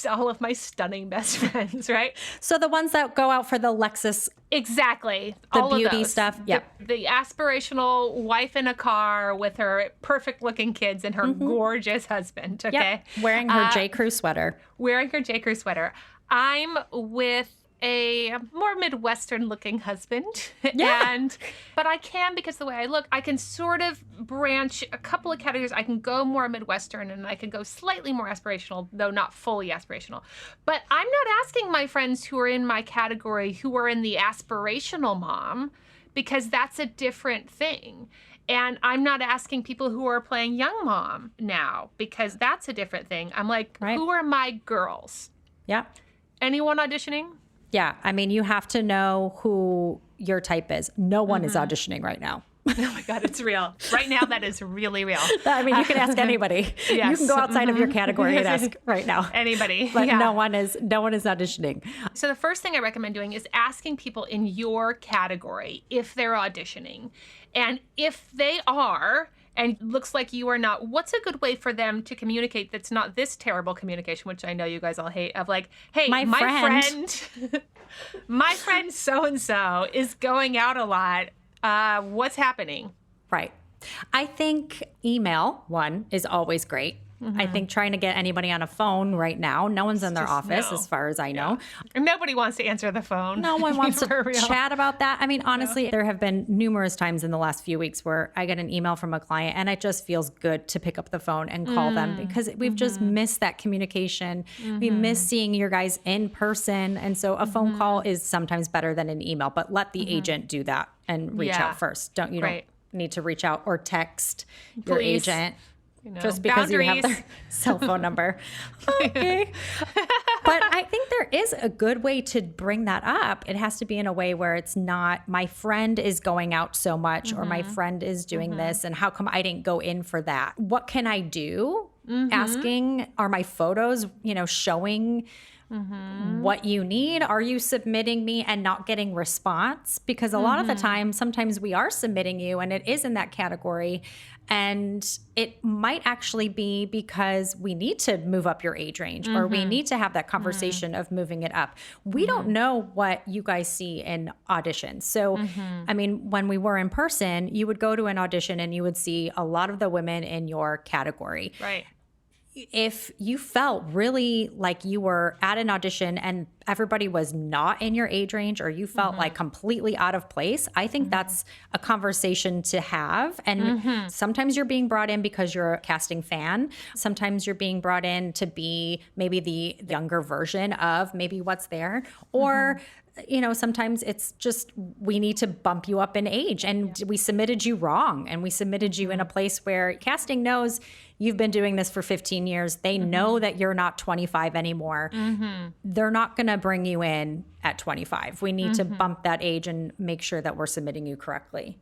all of my stunning best friends, right? So the ones that go out for the Lexus. Exactly. The all beauty of those. stuff. Yeah. The aspirational wife in a car with her perfect looking kids and her gorgeous husband. Okay. Yep. Wearing her J. Crew sweater. Wearing her J. Crew sweater. I'm with a more Midwestern looking husband. Yeah. But I can, because the way I look, I can sort of branch a couple of categories. I can go more Midwestern and I can go slightly more aspirational, though not fully aspirational. But I'm not asking my friends who are in my category who are in the aspirational mom, because that's a different thing. And I'm not asking people who are playing young mom now, because that's a different thing. I'm like, who are my girls? Yeah. Anyone auditioning? Yeah. I mean, you have to know who your type is. No one is auditioning right now. Oh my God, it's real. Right now, that is really real. I mean, you can ask anybody. Yes. You can go outside of your category and ask right now. Anybody. But no one is auditioning. So the first thing I recommend doing is asking people in your category if they're auditioning. And if they are, and looks like you are not, what's a good way for them to communicate that's not this terrible communication, which I know you guys all hate, of like, hey, my friend my friend so-and-so is going out a lot. What's happening? Right. I think email, one, is always great. I think trying to get anybody on a phone right now, no one's in their office as far as I know. And nobody wants to answer the phone. No one wants to chat about that. I mean, honestly, there have been numerous times in the last few weeks where I get an email from a client and it just feels good to pick up the phone and call them, because we've just missed that communication. We miss seeing your guys in person. And so a phone call is sometimes better than an email, but let the agent do that and reach out first. Don't need to reach out or text your agent. Just because you have their cell phone number. Okay. But I think there is a good way to bring that up. It has to be in a way where it's not, my friend is going out so much or my friend is doing this and how come I didn't go in for that? What can I do? Asking, are my photos, showing what you need? Are you submitting me and not getting response? Because a lot of the time, sometimes we are submitting you and it is in that category. And it might actually be because we need to move up your age range or we need to have that conversation of moving it up. We don't know what you guys see in auditions. So, I mean, when we were in person, you would go to an audition and you would see a lot of the women in your category. Right. If you felt really like you were at an audition and everybody was not in your age range or you felt like completely out of place, I think that's a conversation to have. And sometimes you're being brought in because you're a casting fan. Sometimes you're being brought in to be maybe the younger version of maybe what's there. Or sometimes it's just we need to bump you up in age and we submitted you wrong and we submitted you in a place where casting knows you've been doing this for 15 years. They know that you're not 25 anymore. They're not going to bring you in at 25. We need to bump that age and make sure that we're submitting you correctly.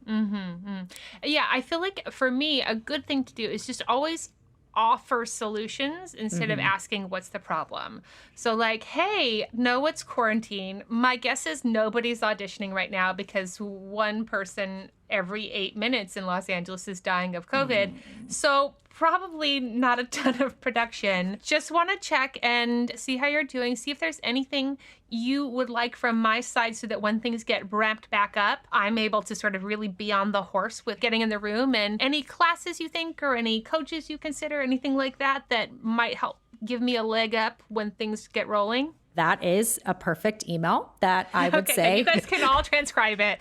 Yeah, I feel like for me, a good thing to do is just always offer solutions instead of asking what's the problem. So like, hey, no, it's quarantine. My guess is nobody's auditioning right now because one person every 8 minutes in Los Angeles is dying of COVID. So probably not a ton of production. Just want to check and see how you're doing. See if there's anything you would like from my side so that when things get ramped back up, I'm able to sort of really be on the horse with getting in the room. And any classes you think or any coaches you consider, anything like that that might help give me a leg up when things get rolling. That is a perfect email that I would say. You guys can all transcribe it.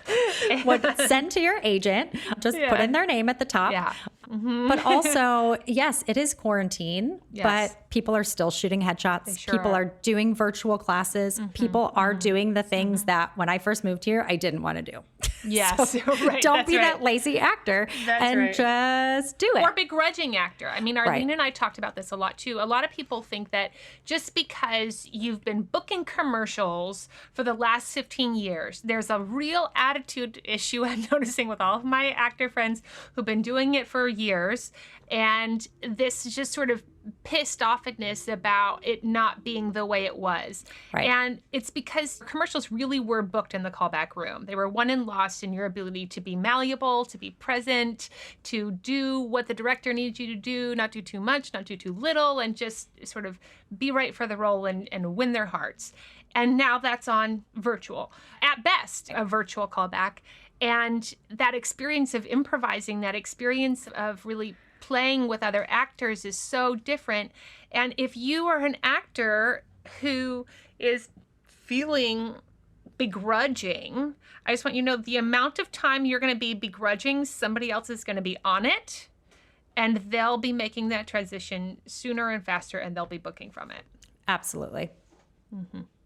Send to your agent. Just put in their name at the top. Yeah. But also, yes, it is quarantine, but people are still shooting headshots. People are doing virtual classes. People are doing the things that when I first moved here, I didn't want to do. Yes. So don't be that lazy actor and just do it. Or begrudging actor. I mean, Arlene and I talked about this a lot too. A lot of people think that just because you've been booking commercials for the last 15 years, there's a real attitude issue I'm noticing with all of my actor friends who've been doing it for years. And this just sort of pissed offness about it not being the way it was. Right. And it's because commercials really were booked in the callback room. They were won and lost in your ability to be malleable, to be present, to do what the director needs you to do, not do too much, not do too little, and just sort of be right for the role and win their hearts. And now that's on virtual. At best, a virtual callback. And that experience of improvising, that experience of really playing with other actors is so different. And if you are an actor who is feeling begrudging. I just want you to know the amount of time you're going to be begrudging, somebody else is going to be on it, and they'll be making that transition sooner and faster, and they'll be booking from it. Absolutely.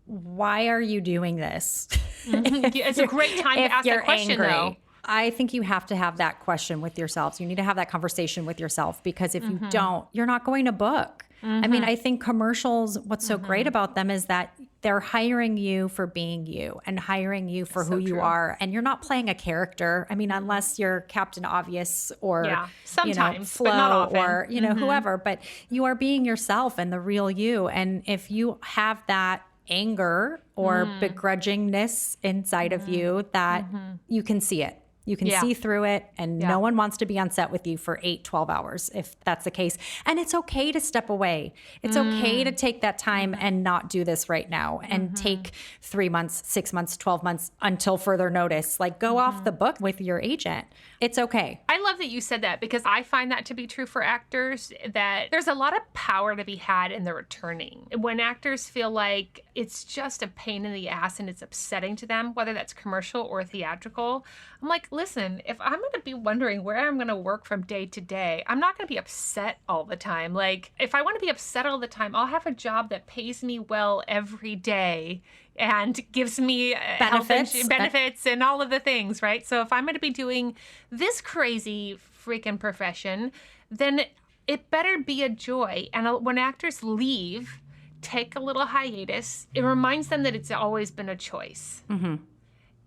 Why are you doing this? It's a great time to ask that question, though. I think you have to have that question with yourselves. You need to have that conversation with yourself, because if you don't, you're not going to book. I mean, I think commercials, what's so great about them is that they're hiring you for being you and hiring you for who you are. And you're not playing a character. I mean, unless you're Captain Obvious or sometimes, Flo, but not often. or, whoever, but you are being yourself and the real you. And if you have that anger or begrudgingness inside of you, that you can see it. You can see through it, and no one wants to be on set with you for 8, 12 hours if that's the case. And it's okay to step away. It's okay to take that time and not do this right now and take 3 months, 6 months, 12 months until further notice. Like, go off the book with your agent. It's okay. I love that you said that, because I find that to be true for actors, that there's a lot of power to be had in the returning. When actors feel like it's just a pain in the ass and it's upsetting to them, whether that's commercial or theatrical, I'm like, listen, if I'm going to be wondering where I'm going to work from day to day, I'm not going to be upset all the time. Like, if I want to be upset all the time, I'll have a job that pays me well every day and gives me benefits and all of the things, right? So if I'm going to be doing this crazy freaking profession, then it better be a joy. And when actors leave, take a little hiatus, it reminds them that it's always been a choice.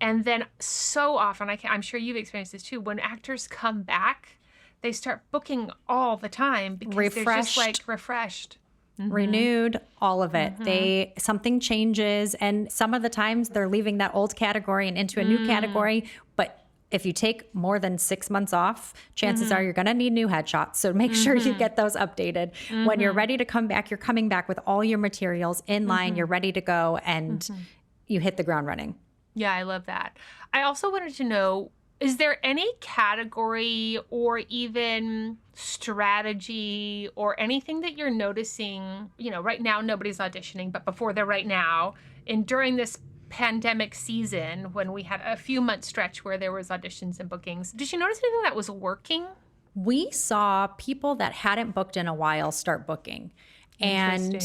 And then so often, I'm sure you've experienced this too, when actors come back, they start booking all the time because they're just like refreshed. Renewed, all of it. Something changes, and some of the times they're leaving that old category and into a new category. But if you take more than 6 months off, chances are you're going to need new headshots. So make sure you get those updated. When you're ready to come back, you're coming back with all your materials in line. You're ready to go, and you hit the ground running. Yeah, I love that. I also wanted to know, is there any category or even strategy or anything that you're noticing, right now nobody's auditioning, but before they're right now, and during this pandemic season when we had a few month stretch where there was auditions and bookings, did you notice anything that was working? We saw people that hadn't booked in a while start booking. And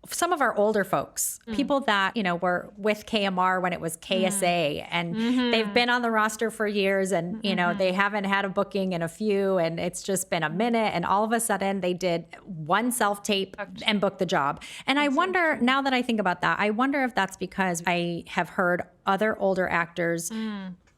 some of our older folks, people that, were with KMR when it was KSA, and they've been on the roster for years, and, they haven't had a booking in a few, and it's just been a minute, and all of a sudden they did one self-tape and booked the job. And I wonder, now that I think about that, I wonder if that's because I have heard other older actors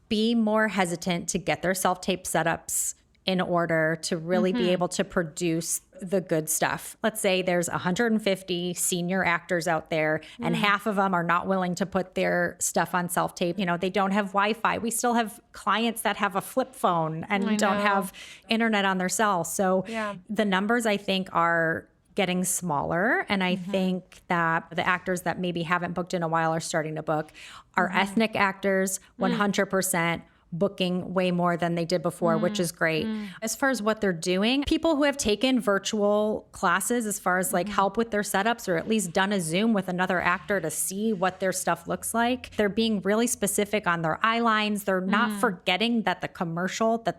be more hesitant to get their self-tape setups in order to really be able to produce the good stuff. Let's say there's 150 senior actors out there, and half of them are not willing to put their stuff on self-tape. They don't have Wi-Fi. We still have clients that have a flip phone and don't have internet on their cell. So the numbers, I think, are getting smaller. And I think that the actors that maybe haven't booked in a while are starting to book. Our ethnic actors, 100%. Booking way more than they did before, which is great. As far as what they're doing, people who have taken virtual classes as far as like help with their setups, or at least done a Zoom with another actor to see what their stuff looks like, they're being really specific on their eye lines. They're not forgetting that the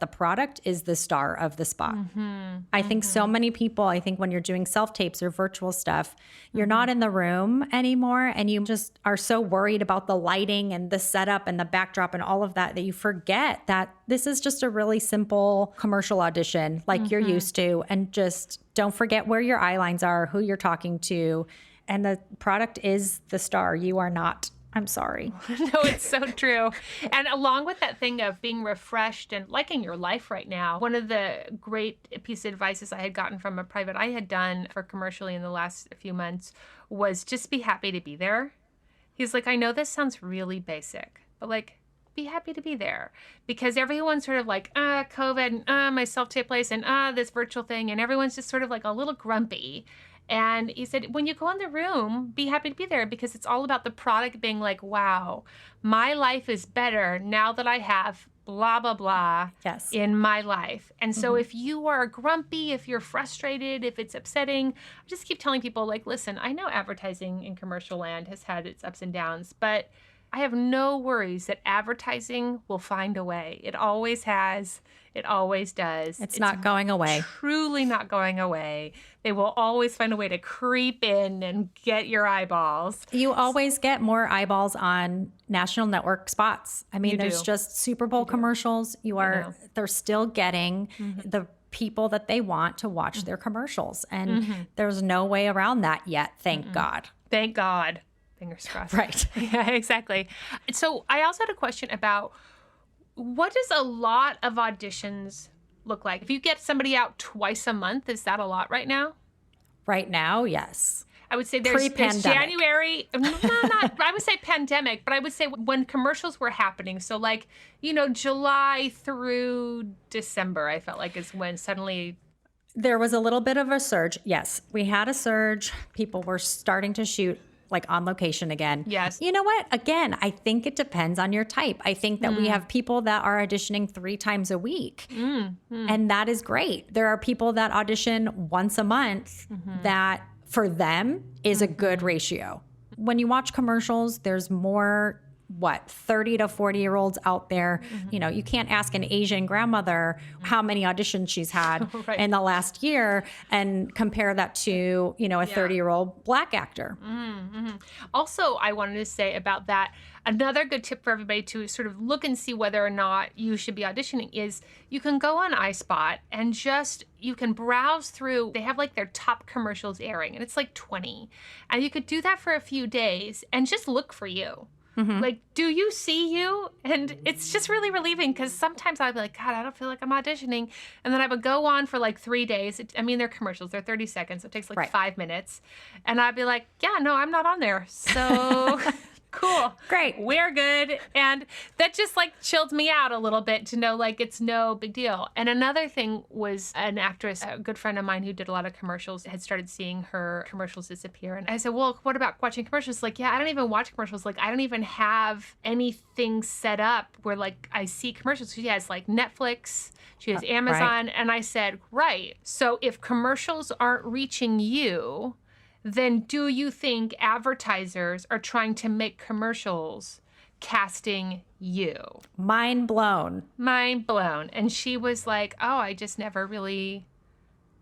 product is the star of the spot. I think so many people, when when you're doing self-tapes or virtual stuff, you're not in the room anymore, and you just are so worried about the lighting and the setup and the backdrop and all of that you forget that this is just a really simple commercial audition like you're used to. And just don't forget where your eye lines are, who you're talking to, and the product is the star. You are not. I'm sorry. No, it's so true. And along with that thing of being refreshed and liking your life right now, one of the great pieces of advice I had gotten from a private I had done for commercially in the last few months was just be happy to be there. He's like, I know this sounds really basic, but be happy to be there, because everyone's sort of like, COVID, and my self-tape place, and this virtual thing, and everyone's just sort of like a little grumpy. And he said, when you go in the room, be happy to be there, because it's all about the product being like, wow, my life is better now that I have blah, blah, blah in my life. And so if you are grumpy, if you're frustrated, if it's upsetting, I just keep telling people, listen, I know advertising in commercial land has had its ups and downs, but I have no worries that advertising will find a way. It always has. It always does. It's not going away. Truly not going away. They will always find a way to creep in and get your eyeballs. You always get more eyeballs on national network spots. I mean, there's just Super Bowl commercials. They're still getting the people that they want to watch their commercials. And there's no way around that yet. Thank God. Thank God. Fingers crossed. Right. Yeah, exactly. So I also had a question about, what does a lot of auditions look like? If you get somebody out twice a month, is that a lot right now? Right now, yes. I would say there's January, I would say pandemic, but I would say when commercials were happening. So like, July through December, I felt like is when suddenly. There was a little bit of a surge. Yes, we had a surge. People were starting to shoot like on location again. Yes. You know what? Again, I think it depends on your type. I think that we have people that are auditioning 3 times a week, and that is great. There are people that audition once a month that for them is a good ratio. When you watch commercials, there's more 30 to 40-year-olds out there. You can't ask an Asian grandmother how many auditions she's had in the last year and compare that to, a 30-year-old Black actor. Also, I wanted to say about that, another good tip for everybody to sort of look and see whether or not you should be auditioning is you can go on iSpot and you can browse through. They have like their top commercials airing, and it's like 20. And you could do that for a few days and just look for you. Like, do you see you? And it's just really relieving because sometimes I'd be like, God, I don't feel like I'm auditioning. And then I would go on for like 3 days. They're commercials. They're 30 seconds. So it takes like 5 minutes. And I'd be like, yeah, no, I'm not on there. So cool. Great. We're good. And that just like chilled me out a little bit to know like it's no big deal. And another thing was an actress, a good friend of mine who did a lot of commercials, had started seeing her commercials disappear. And I said, well, what about watching commercials? Like, yeah, I don't even watch commercials. Like, I don't even have anything set up where like I see commercials. She has like Netflix, she has Amazon. Right. And I said, right. So if commercials aren't reaching you, then do you think advertisers are trying to make commercials casting you? Mind blown. Mind blown. And she was like, oh, I just never really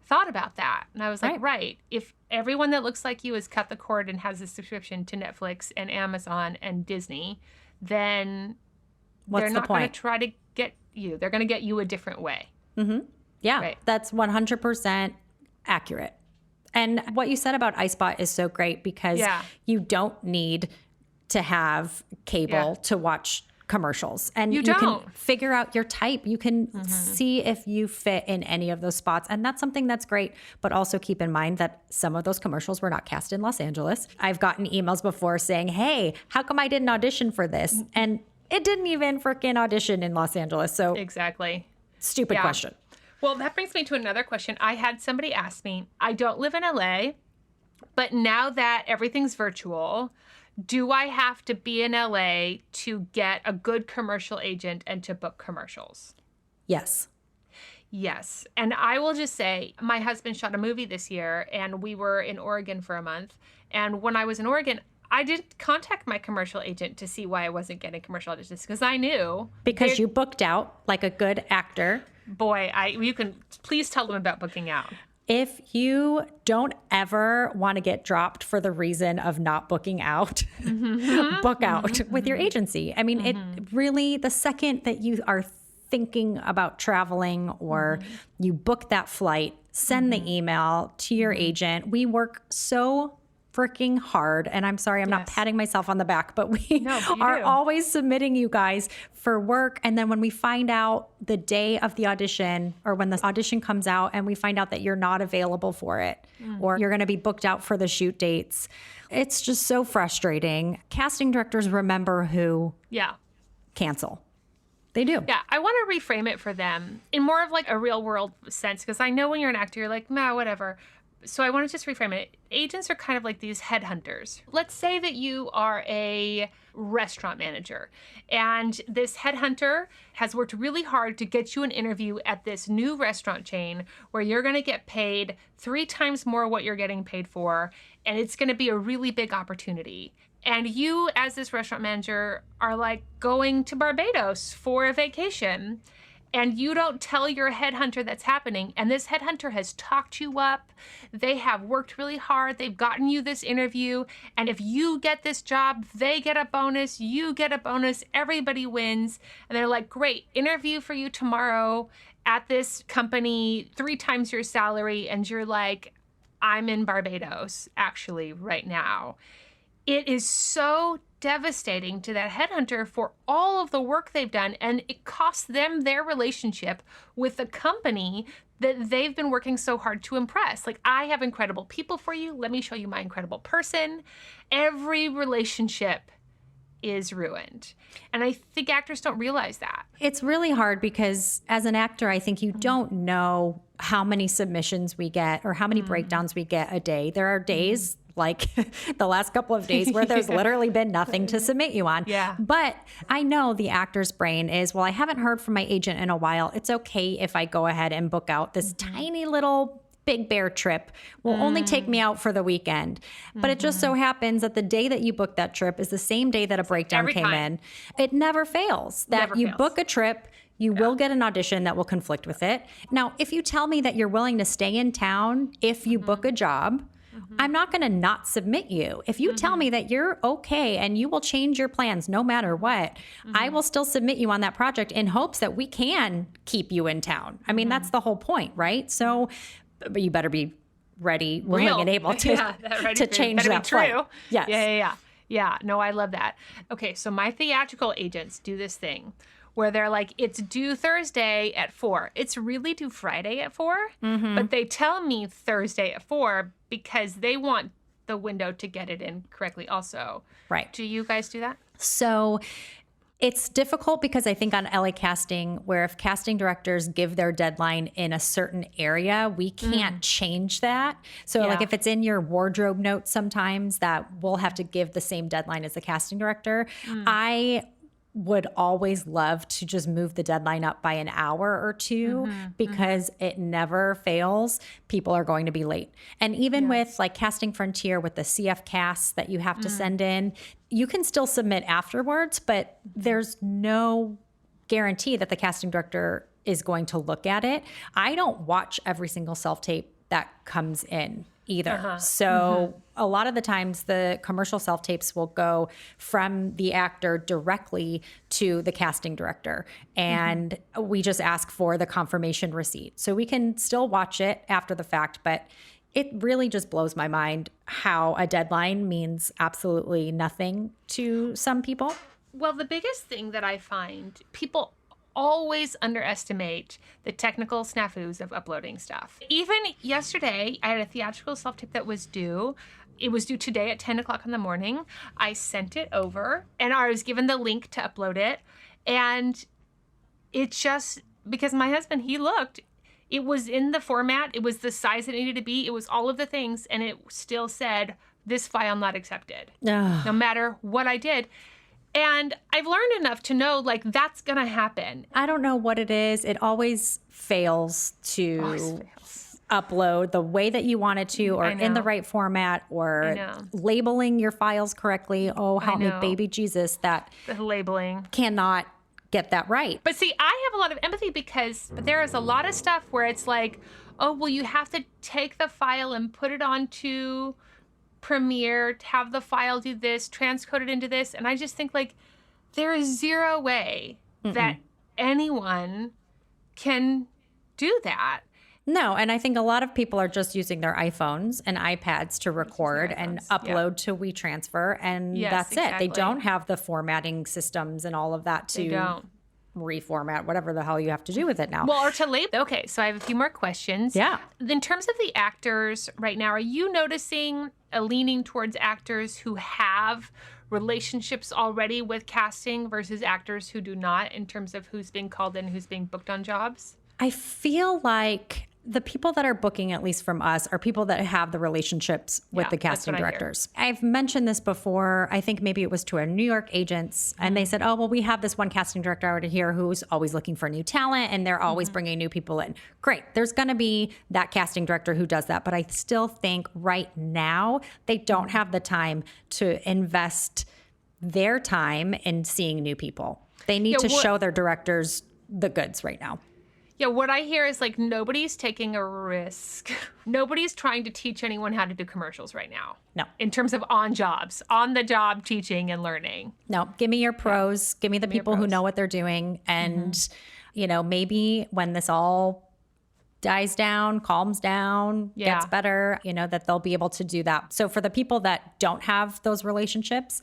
thought about that. And I was like, right. If everyone that looks like you has cut the cord and has a subscription to Netflix and Amazon and Disney, then they're not going to try to get you. They're going to get you a different way. Yeah, right. That's 100% accurate. And what you said about iSpot is so great because you don't need to have cable to watch commercials. And you can figure out your type. You can see if you fit in any of those spots. And that's something that's great. But also keep in mind that some of those commercials were not cast in Los Angeles. I've gotten emails before saying, hey, how come I didn't audition for this? And it didn't even freaking audition in Los Angeles. So exactly. Stupid question. Well, that brings me to another question. I had somebody ask me, I don't live in LA, but now that everything's virtual, do I have to be in LA to get a good commercial agent and to book commercials? Yes. Yes. And I will just say, my husband shot a movie this year and we were in Oregon for a month. And when I was in Oregon, I didn't contact my commercial agent to see why I wasn't getting commercial auditions because I knew. Because you booked out like a good actor. Boy, you can please tell them about booking out. If you don't ever want to get dropped for the reason of not booking out, book out with your agency. I mean, it really, the second that you are thinking about traveling or you book that flight, send the email to your agent. We work so freaking hard. And I'm sorry, I'm not patting myself on the back, but we are always submitting you guys for work. And then when we find out the day of the audition or when the audition comes out and we find out that you're not available for it or you're going to be booked out for the shoot dates, it's just so frustrating. Casting directors remember who cancel. They do. Yeah, I want to reframe it for them in more of like a real world sense because I know when you're an actor, you're like, nah, whatever. So I want to just reframe it. Agents are kind of like these headhunters. Let's say that you are a restaurant manager and this headhunter has worked really hard to get you an interview at this new restaurant chain where you're going to get paid 3 times more what you're getting paid for, and it's going to be a really big opportunity. And you, as this restaurant manager, are like going to Barbados for a vacation. And you don't tell your headhunter that's happening. And this headhunter has talked you up. They have worked really hard. They've gotten you this interview. And if you get this job, they get a bonus. You get a bonus. Everybody wins. And they're like, great, interview for you tomorrow at this company, 3 times your salary. And you're like, I'm in Barbados, actually, right now. It is so devastating to that headhunter for all of the work they've done, and it costs them their relationship with the company that they've been working so hard to impress. Like, I have incredible people for you. Let me show you my incredible person. Every relationship is ruined. And I think actors don't realize that. It's really hard because as an actor, I think you don't know how many submissions we get or how many breakdowns we get a day. There are days like the last couple of days where there's literally been nothing to submit you on. Yeah. But I know the actor's brain is, well, I haven't heard from my agent in a while. It's okay if I go ahead and book out this tiny little Big Bear trip. Will only take me out for the weekend. But it just so happens that the day that you book that trip is the same day that a breakdown came in. It never fails. That you book a trip, you will get an audition that will conflict with it. Now, if you tell me that you're willing to stay in town if you book a job, I'm not going to not submit you. If you tell me that you're okay and you will change your plans no matter what, I will still submit you on that project in hopes that we can keep you in town. I mean, that's the whole point, right? So, but you better be ready, willing, and able to change that flight. Yes. Yeah. No, I love that. Okay, so my theatrical agents do this thing where they're like, it's due Thursday at 4. It's really due Friday at 4, but they tell me Thursday at 4 because they want the window to get it in correctly also. Right. Do you guys do that? So it's difficult because I think on LA casting, where if casting directors give their deadline in a certain area, we can't change that. So like if it's in your wardrobe notes sometimes that we'll have to give the same deadline as the casting director. I would always love to just move the deadline up by an hour or two because it never fails. People are going to be late. And even with like Casting Frontier with the CF casts that you have to send in, you can still submit afterwards, but there's no guarantee that the casting director is going to look at it. I don't watch every single self-tape that comes in either. So a lot of the times the commercial self-tapes will go from the actor directly to the casting director. And we just ask for the confirmation receipt. So we can still watch it after the fact, but it really just blows my mind how a deadline means absolutely nothing to some people. Well, the biggest thing that I find, people always underestimate the technical snafus of uploading stuff. Even yesterday, I had a theatrical self-tape that was due. It was due today at 10 o'clock in the morning. I sent it over and I was given the link to upload it. And it just, because my husband, he looked, it was in the format. It was the size it needed to be. It was all of the things. And it still said, this file not accepted, no matter what I did. And I've learned enough to know, like, that's going to happen. I don't know what it is. It always fails to upload the way that you want it to, or in the right format, or labeling your files correctly. Oh, help me, baby Jesus, that the labeling cannot get that right. But see, I have a lot of empathy because there is a lot of stuff where it's like, oh, well, you have to take the file and put it onto Premiere, have the file do this, transcode it into this. And I just think, like, there is zero way that anyone can do that. No, and I think a lot of people are just using their iPhones and iPads to record and upload to WeTransfer, and that's it. They don't have the formatting systems and all of that to reformat, whatever the hell you have to do with it now. Well, or to label. Okay, so I have a few more questions. Yeah. In terms of the actors right now, are you noticing a leaning towards actors who have relationships already with casting versus actors who do not, in terms of who's being called in, who's being booked on jobs? I feel like the people that are booking, at least from us, are people that have the relationships with the casting directors. I've mentioned this before. I think maybe it was to our New York agents, and they said, oh, well, we have this one casting director out here who's always looking for new talent, and they're always bringing new people in. Great. There's going to be that casting director who does that. But I still think right now they don't have the time to invest their time in seeing new people. They need to show their directors the goods right now. Yeah, what I hear is like nobody's taking a risk. Nobody's trying to teach anyone how to do commercials right now. No. In terms of on the job teaching and learning. No, give me your pros. Give me the people who know what they're doing. And, you know, maybe when this all dies down, calms down, gets better, you know, that they'll be able to do that. So for the people that don't have those relationships,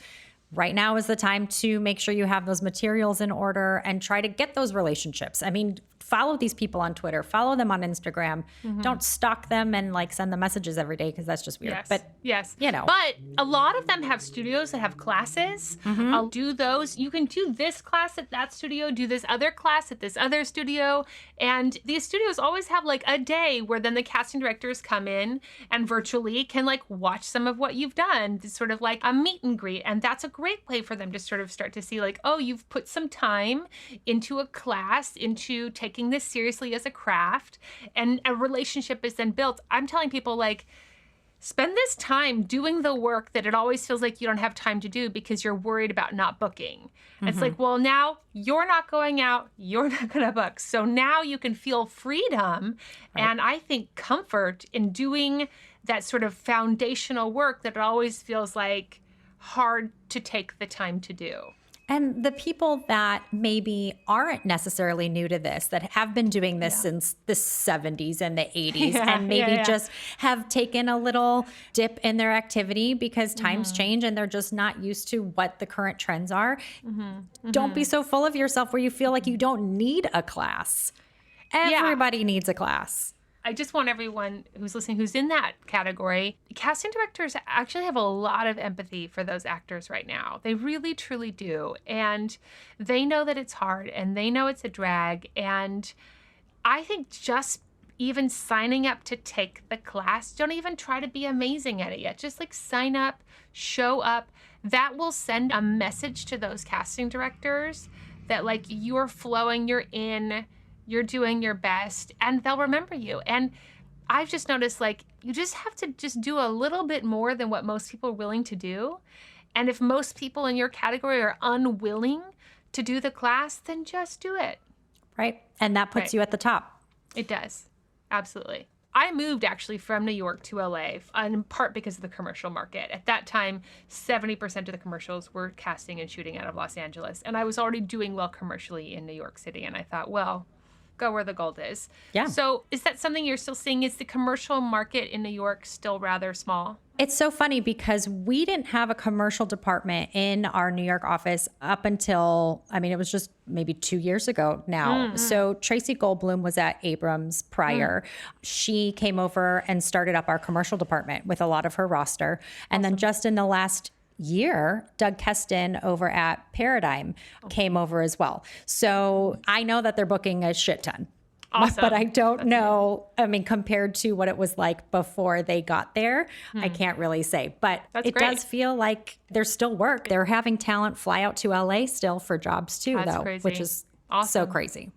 right now is the time to make sure you have those materials in order and try to get those relationships. I mean, follow these people on Twitter, follow them on Instagram. Don't stalk them and like send them messages every day because that's just weird. Yes. But you know. But a lot of them have studios that have classes. I'll do those. You can do this class at that studio, do this other class at this other studio. And these studios always have like a day where then the casting directors come in and virtually can like watch some of what you've done. It's sort of like a meet and greet. And that's a great way for them to sort of start to see like, oh, you've put some time into a class, into taking this seriously as a craft, and a relationship is then built. I'm telling people like, spend this time doing the work that it always feels like you don't have time to do because you're worried about not booking. It's like, well, now you're not going out, you're not going to book. So now you can feel freedom and I think comfort in doing that sort of foundational work that it always feels like hard to take the time to do. And the people that maybe aren't necessarily new to this, that have been doing this since the 70s and the 80s, and maybe just have taken a little dip in their activity because times change and they're just not used to what the current trends are. Don't be so full of yourself where you feel like you don't need a class. Everybody needs a class. I just want everyone who's listening, who's in that category, casting directors actually have a lot of empathy for those actors right now. They really, truly do. And they know that it's hard and they know it's a drag. And I think just even signing up to take the class, don't even try to be amazing at it yet. Just like sign up, show up. That will send a message to those casting directors that like you're flowing, you're in, you're doing your best, and they'll remember you. And I've just noticed, like, you just have to just do a little bit more than what most people are willing to do. And if most people in your category are unwilling to do the class, then just do it. Right. And that puts you at the top. It does. Absolutely. I moved actually from New York to LA, in part because of the commercial market. At that time, 70% of the commercials were casting and shooting out of Los Angeles. And I was already doing well commercially in New York City. And I thought, well, go where the gold is. Yeah. So is that something you're still seeing? Is the commercial market in New York still rather small? It's so funny because we didn't have a commercial department in our New York office up until, I mean, it was just maybe 2 years ago now. So Tracy Goldblum was at Abrams prior. She came over and started up our commercial department with a lot of her roster. And then just in the last year, Doug Keston over at Paradigm came over as well. So I know that they're booking a shit ton. Awesome. But I don't know, I mean, compared to what it was like before they got there, I can't really say. But it does feel like there's still work. They're having talent fly out to LA still for jobs too, which is so crazy.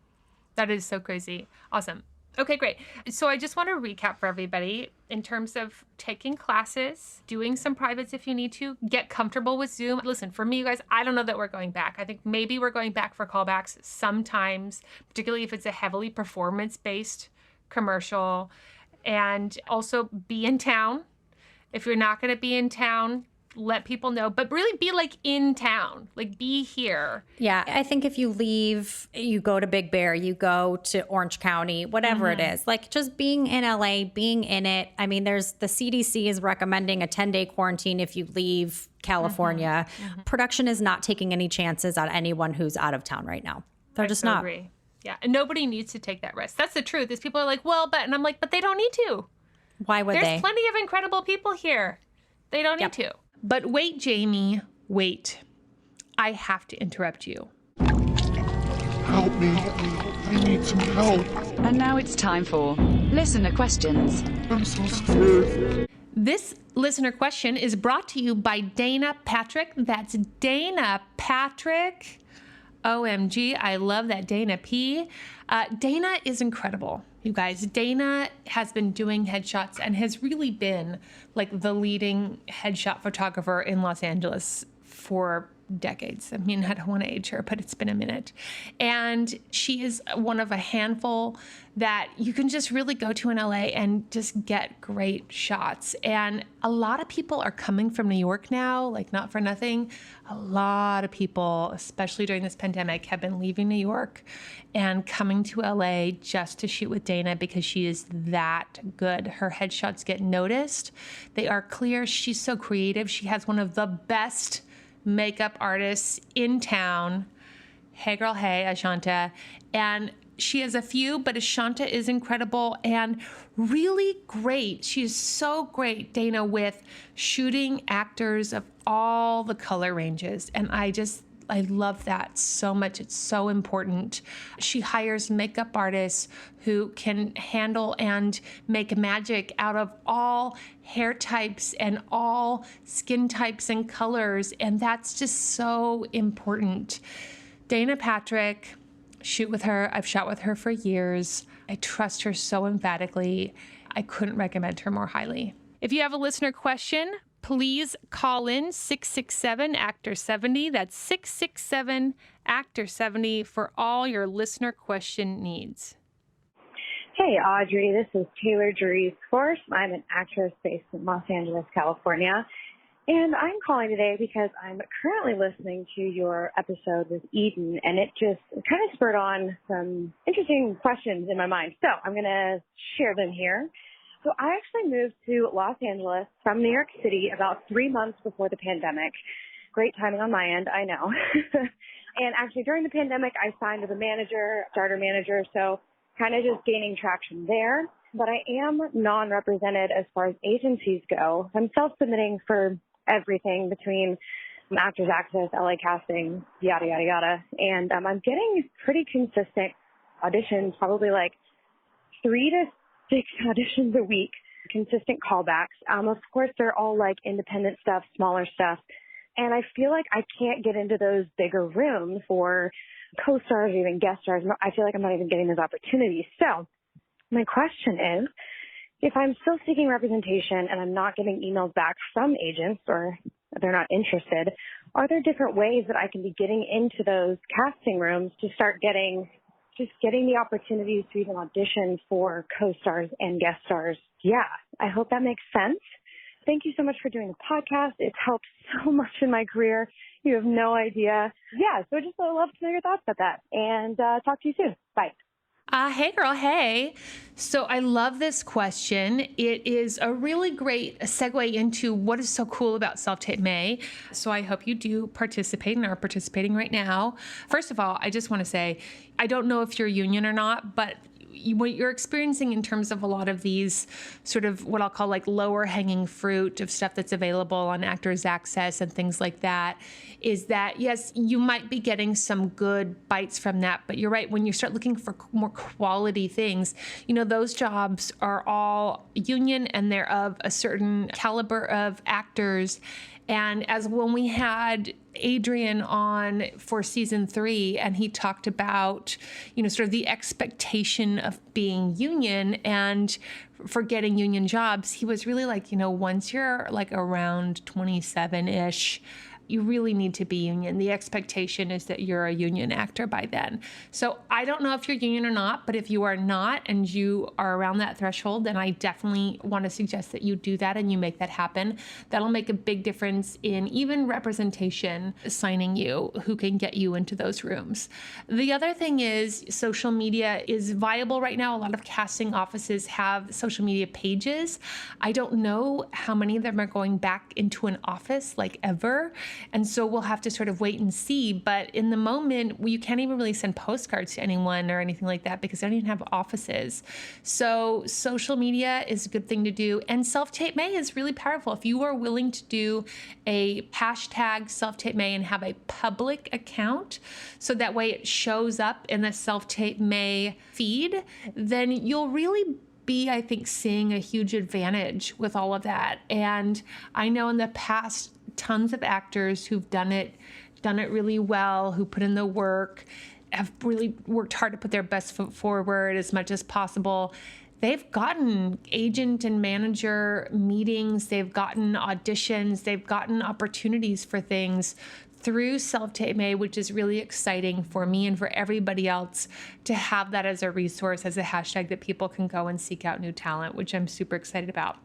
That is so crazy. Awesome. Okay, great. So I just want to recap for everybody in terms of taking classes, doing some privates if you need to, get comfortable with Zoom. Listen, for me, you guys, I don't know that we're going back. I think maybe we're going back for callbacks sometimes, particularly if it's a heavily performance-based commercial. And also be in town. If you're not going to be in town, let people know, but really be like in town, like be here. Yeah. I think if you leave, you go to Big Bear, you go to Orange County, whatever it is, like just being in LA, being in it. I mean, the CDC is recommending a 10-day quarantine if you leave California. Production is not taking any chances on anyone who's out of town right now. They're just not. Agree. Yeah. And nobody needs to take that risk. That's the truth. Is people are like, well, and I'm like, but they don't need to. Why would they? There's plenty of incredible people here. They don't need to. But wait, Jamie, wait. I have to interrupt you. How Help me. I need some help. And now it's time for listener questions. I'm so scared. This listener question is brought to you by Dana Patrick. That's Dana Patrick. OMG, I love that Dana P. Dana is incredible, you guys. Dana has been doing headshots and has really been like the leading headshot photographer in Los Angeles for decades. I mean, I don't want to age her, but it's been a minute. And she is one of a handful that you can just really go to in LA and just get great shots. And a lot of people are coming from New York now, like not for nothing. A lot of people, especially during this pandemic, have been leaving New York and coming to LA just to shoot with Dana because she is that good. Her headshots get noticed. They are clear. She's so creative. She has one of the best makeup artists in town. Hey girl, hey, Ashanta. And she has a few, but Ashanta is incredible and really great. She's so great, Dana, with shooting actors of all the color ranges. And I love that so much. It's so important. She hires makeup artists who can handle and make magic out of all hair types and all skin types and colors. And that's just so important. Dana Patrick, shoot with her. I've shot with her for years. I trust her so emphatically. I couldn't recommend her more highly. If you have a listener question, please call in 667-ACTOR-70. That's 667-ACTOR-70 for all your listener question needs. Hey, Audrey. This is Taylor Dries-Force. I'm an actress based in Los Angeles, California. And I'm calling today because I'm currently listening to your episode with Eden, and it kind of spurred on some interesting questions in my mind. So I'm going to share them here. So I actually moved to Los Angeles from New York City about 3 months before the pandemic. Great timing on my end, I know. And actually during the pandemic, I signed with a manager, starter manager, so kind of just gaining traction there. But I am non-represented as far as agencies go. I'm self-submitting for everything between Actors Access, LA Casting, yada, yada, yada. And I'm getting pretty consistent auditions, probably like 3 to 6 auditions a week, consistent callbacks. Of course, they're all like independent stuff, smaller stuff. And I feel like I can't get into those bigger rooms for co-stars or even guest stars. I feel like I'm not even getting those opportunities. So my question is, if I'm still seeking representation and I'm not getting emails back from agents or they're not interested, are there different ways that I can be getting into those casting rooms to start getting the opportunities to even audition for co-stars and guest stars? Yeah, I hope that makes sense. Thank you so much for doing the podcast. It's helped so much in my career. You have no idea. Yeah, so I just would love to know your thoughts about that. And talk to you soon. Bye. Hey girl, hey. So I love this question. It is a really great segue into what is so cool about Self-Tape May. So I hope you do participate and are participating right now. First of all, I just want to say, I don't know if you're union or not, but what you're experiencing in terms of a lot of these sort of what I'll call like lower hanging fruit of stuff that's available on Actors Access and things like that is that, yes, you might be getting some good bites from that, but you're right. When you start looking for more quality things, those jobs are all union and they're of a certain caliber of actors. And as when we had Adrian on for season 3, and he talked about, sort of the expectation of being union and for getting union jobs, he was really like, once you're like around 27-ish, you really need to be union. The expectation is that you're a union actor by then. So I don't know if you're union or not, but if you are not and you are around that threshold, then I definitely want to suggest that you do that and you make that happen. That'll make a big difference in even representation signing you, who can get you into those rooms. The other thing is social media is viable right now. A lot of casting offices have social media pages. I don't know how many of them are going back into an office like ever. And so we'll have to sort of wait and see. But in the moment, you can't even really send postcards to anyone or anything like that because they don't even have offices. So social media is a good thing to do. And Self-Tape May is really powerful. If you are willing to do a hashtag Self-Tape May and have a public account, so that way it shows up in the Self-Tape May feed, then you'll really be, I think, seeing a huge advantage with all of that. And I know in the past, tons of actors who've done it really well, who put in the work, have really worked hard to put their best foot forward as much as possible. They've gotten agent and manager meetings, they've gotten auditions, they've gotten opportunities for things through Self-Tape May, which is really exciting for me and for everybody else to have that as a resource, as a hashtag that people can go and seek out new talent, which I'm super excited about.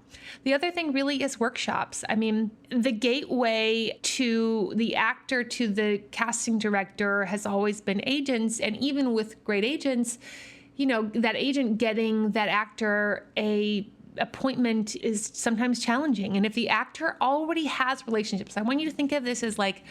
The other thing really is workshops. I mean, the gateway to the actor, to the casting director has always been agents. And even with great agents, you know, that agent getting that actor a appointment is sometimes challenging. And if the actor already has relationships, I want you to think of this as like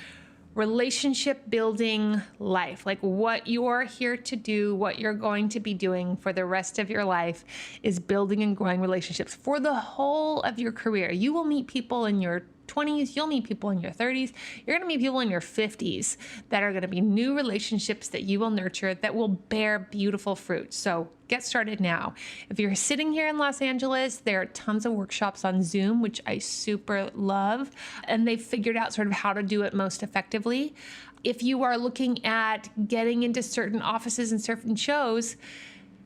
relationship building life, like what you're here to do, what you're going to be doing for the rest of your life is building and growing relationships for the whole of your career. You will meet people in your 20s, you'll meet people in your 30s, you're going to meet people in your 50s that are going to be new relationships that you will nurture that will bear beautiful fruit. So get started now. If you're sitting here in Los Angeles, there are tons of workshops on Zoom, which I super love, and they've figured out sort of how to do it most effectively. If you are looking at getting into certain offices and certain shows,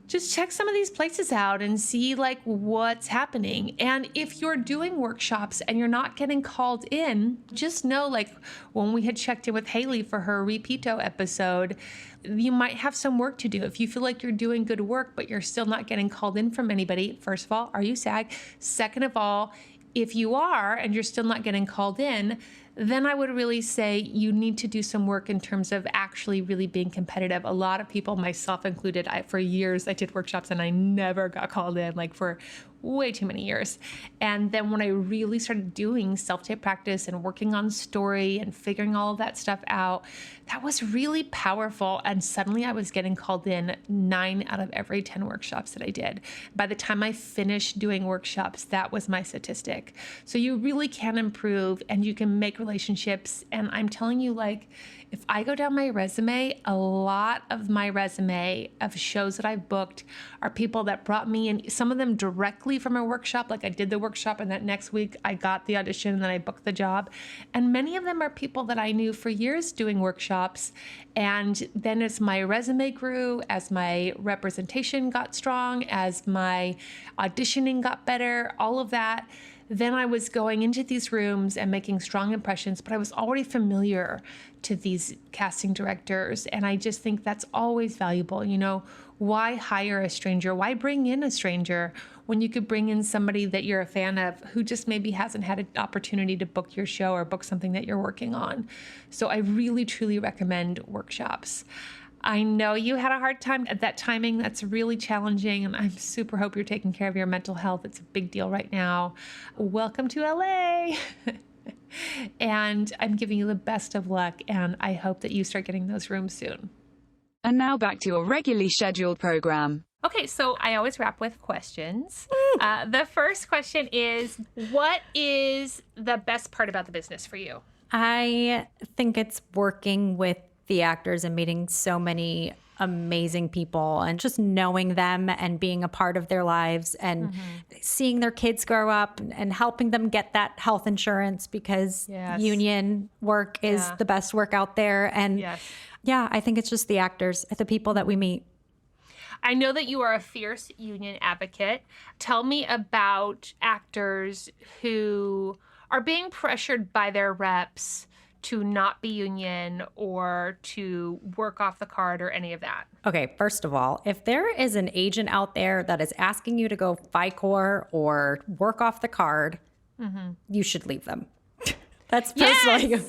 just check some of these places out and see like what's happening. And if you're doing workshops and you're not getting called in, just know like when we had checked in with Haley for her Repeato episode, you might have some work to do. If you feel like you're doing good work, but you're still not getting called in from anybody, first of all, are you SAG? Second of all, if you are and you're still not getting called in, then I would really say you need to do some work in terms of actually really being competitive. A lot of people, myself included, for years I did workshops and I never got called in, like for way too many years. And then when I really started doing self-tape practice and working on story and figuring all of that stuff out, that was really powerful. And suddenly I was getting called in 9 out of every 10 workshops that I did. By the time I finished doing workshops, that was my statistic. So you really can improve and you can make relationships. And I'm telling you, like, if I go down my resume, a lot of my resume of shows that I've booked are people that brought me in, some of them directly from a workshop. Like I did the workshop and that next week I got the audition and then I booked the job. And many of them are people that I knew for years doing workshops. And then as my resume grew, as my representation got strong, as my auditioning got better, all of that, then I was going into these rooms and making strong impressions, but I was already familiar to these casting directors. And I just think that's always valuable. You know, why hire a stranger? Why bring in a stranger when you could bring in somebody that you're a fan of who just maybe hasn't had an opportunity to book your show or book something that you're working on? So I really, truly recommend workshops. I know you had a hard time at that timing. That's really challenging, and I super hope you're taking care of your mental health. It's a big deal right now. Welcome to LA. And I'm giving you the best of luck, and I hope that you start getting those rooms soon. And now back to your regularly scheduled program. Okay, so I always wrap with questions. The first question is, what is the best part about the business for you? I think it's working with the actors and meeting so many amazing people and just knowing them and being a part of their lives and seeing their kids grow up and helping them get that health insurance because union work is the best work out there. And yeah, I think it's just the actors, the people that we meet. I know that you are a fierce union advocate. Tell me about actors who are being pressured by their reps to not be union or to work off the card or any of that. Okay, first of all, if there is an agent out there that is asking you to go FICOR or work off the card, you should leave them. That's personally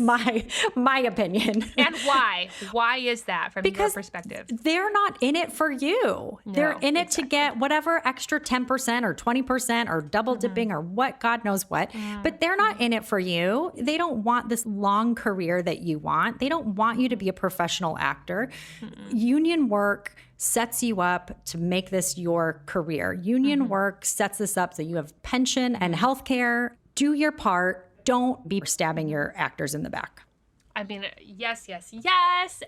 my opinion. And why? Why is that from your Because perspective? they're not in it for you. They're in it to get whatever extra 10% or 20% or double dipping or what, God knows what. But they're not in it for you. They don't want this long career that you want. They don't want you to be a professional actor. Union work sets you up to make this your career. Union work sets this up so you have pension and health care. Do your part. Don't be stabbing your actors in the back. I mean, yes.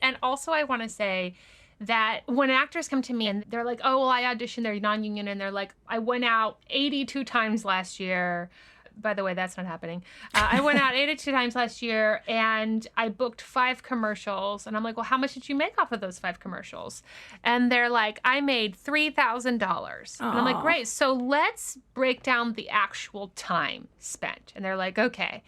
And also I want to say that when actors come to me and they're like, oh, well, I auditioned, they're non-union, and they're like, I went out 82 times last year. By the way, that's not happening. I went out 82 times last year and I booked 5 commercials. And I'm like, well, how much did you make off of those 5 commercials? And they're like, I made $3,000. And I'm like, great. So let's break down the actual time spent. And they're like, okay.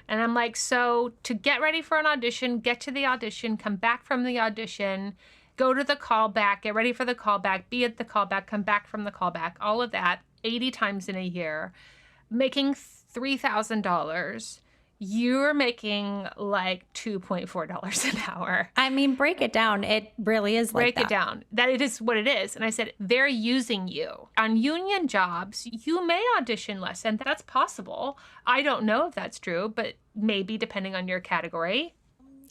And I'm like, so to get ready for an audition, get to the audition, come back from the audition, go to the callback, get ready for the callback, be at the callback, come back from the callback, all of that 80 times in a year, making $3,000, you're making like $2.4 an hour. I mean, break it down. It really is like that. Break it down. That it is what it is. And I said, they're using you. On union jobs, you may audition less, and that's possible. I don't know if that's true, but maybe depending on your category.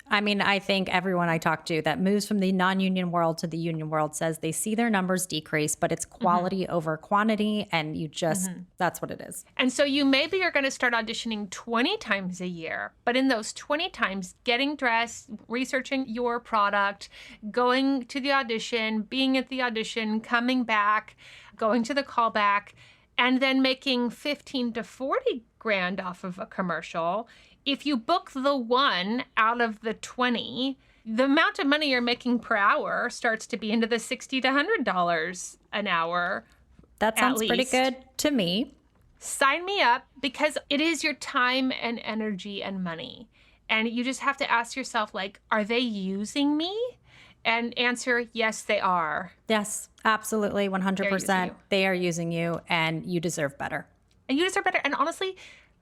I mean, I think everyone I talk to that moves from the non-union world to the union world says they see their numbers decrease, but it's quality over quantity, and you just, that's what it is. And so you maybe are going to start auditioning 20 times a year, but in those 20 times, getting dressed, researching your product, going to the audition, being at the audition, coming back, going to the callback, and then making 15 to 40 grand off of a commercial. If you book the one out of the 20, the amount of money you're making per hour starts to be into the $60 to $100 an hour. That sounds pretty good to me. Sign me up, because it is your time and energy and money. And you just have to ask yourself, like, are they using me? And answer, yes, they are. Yes, absolutely, 100%. They are using you, and you deserve better. And you deserve better. And honestly,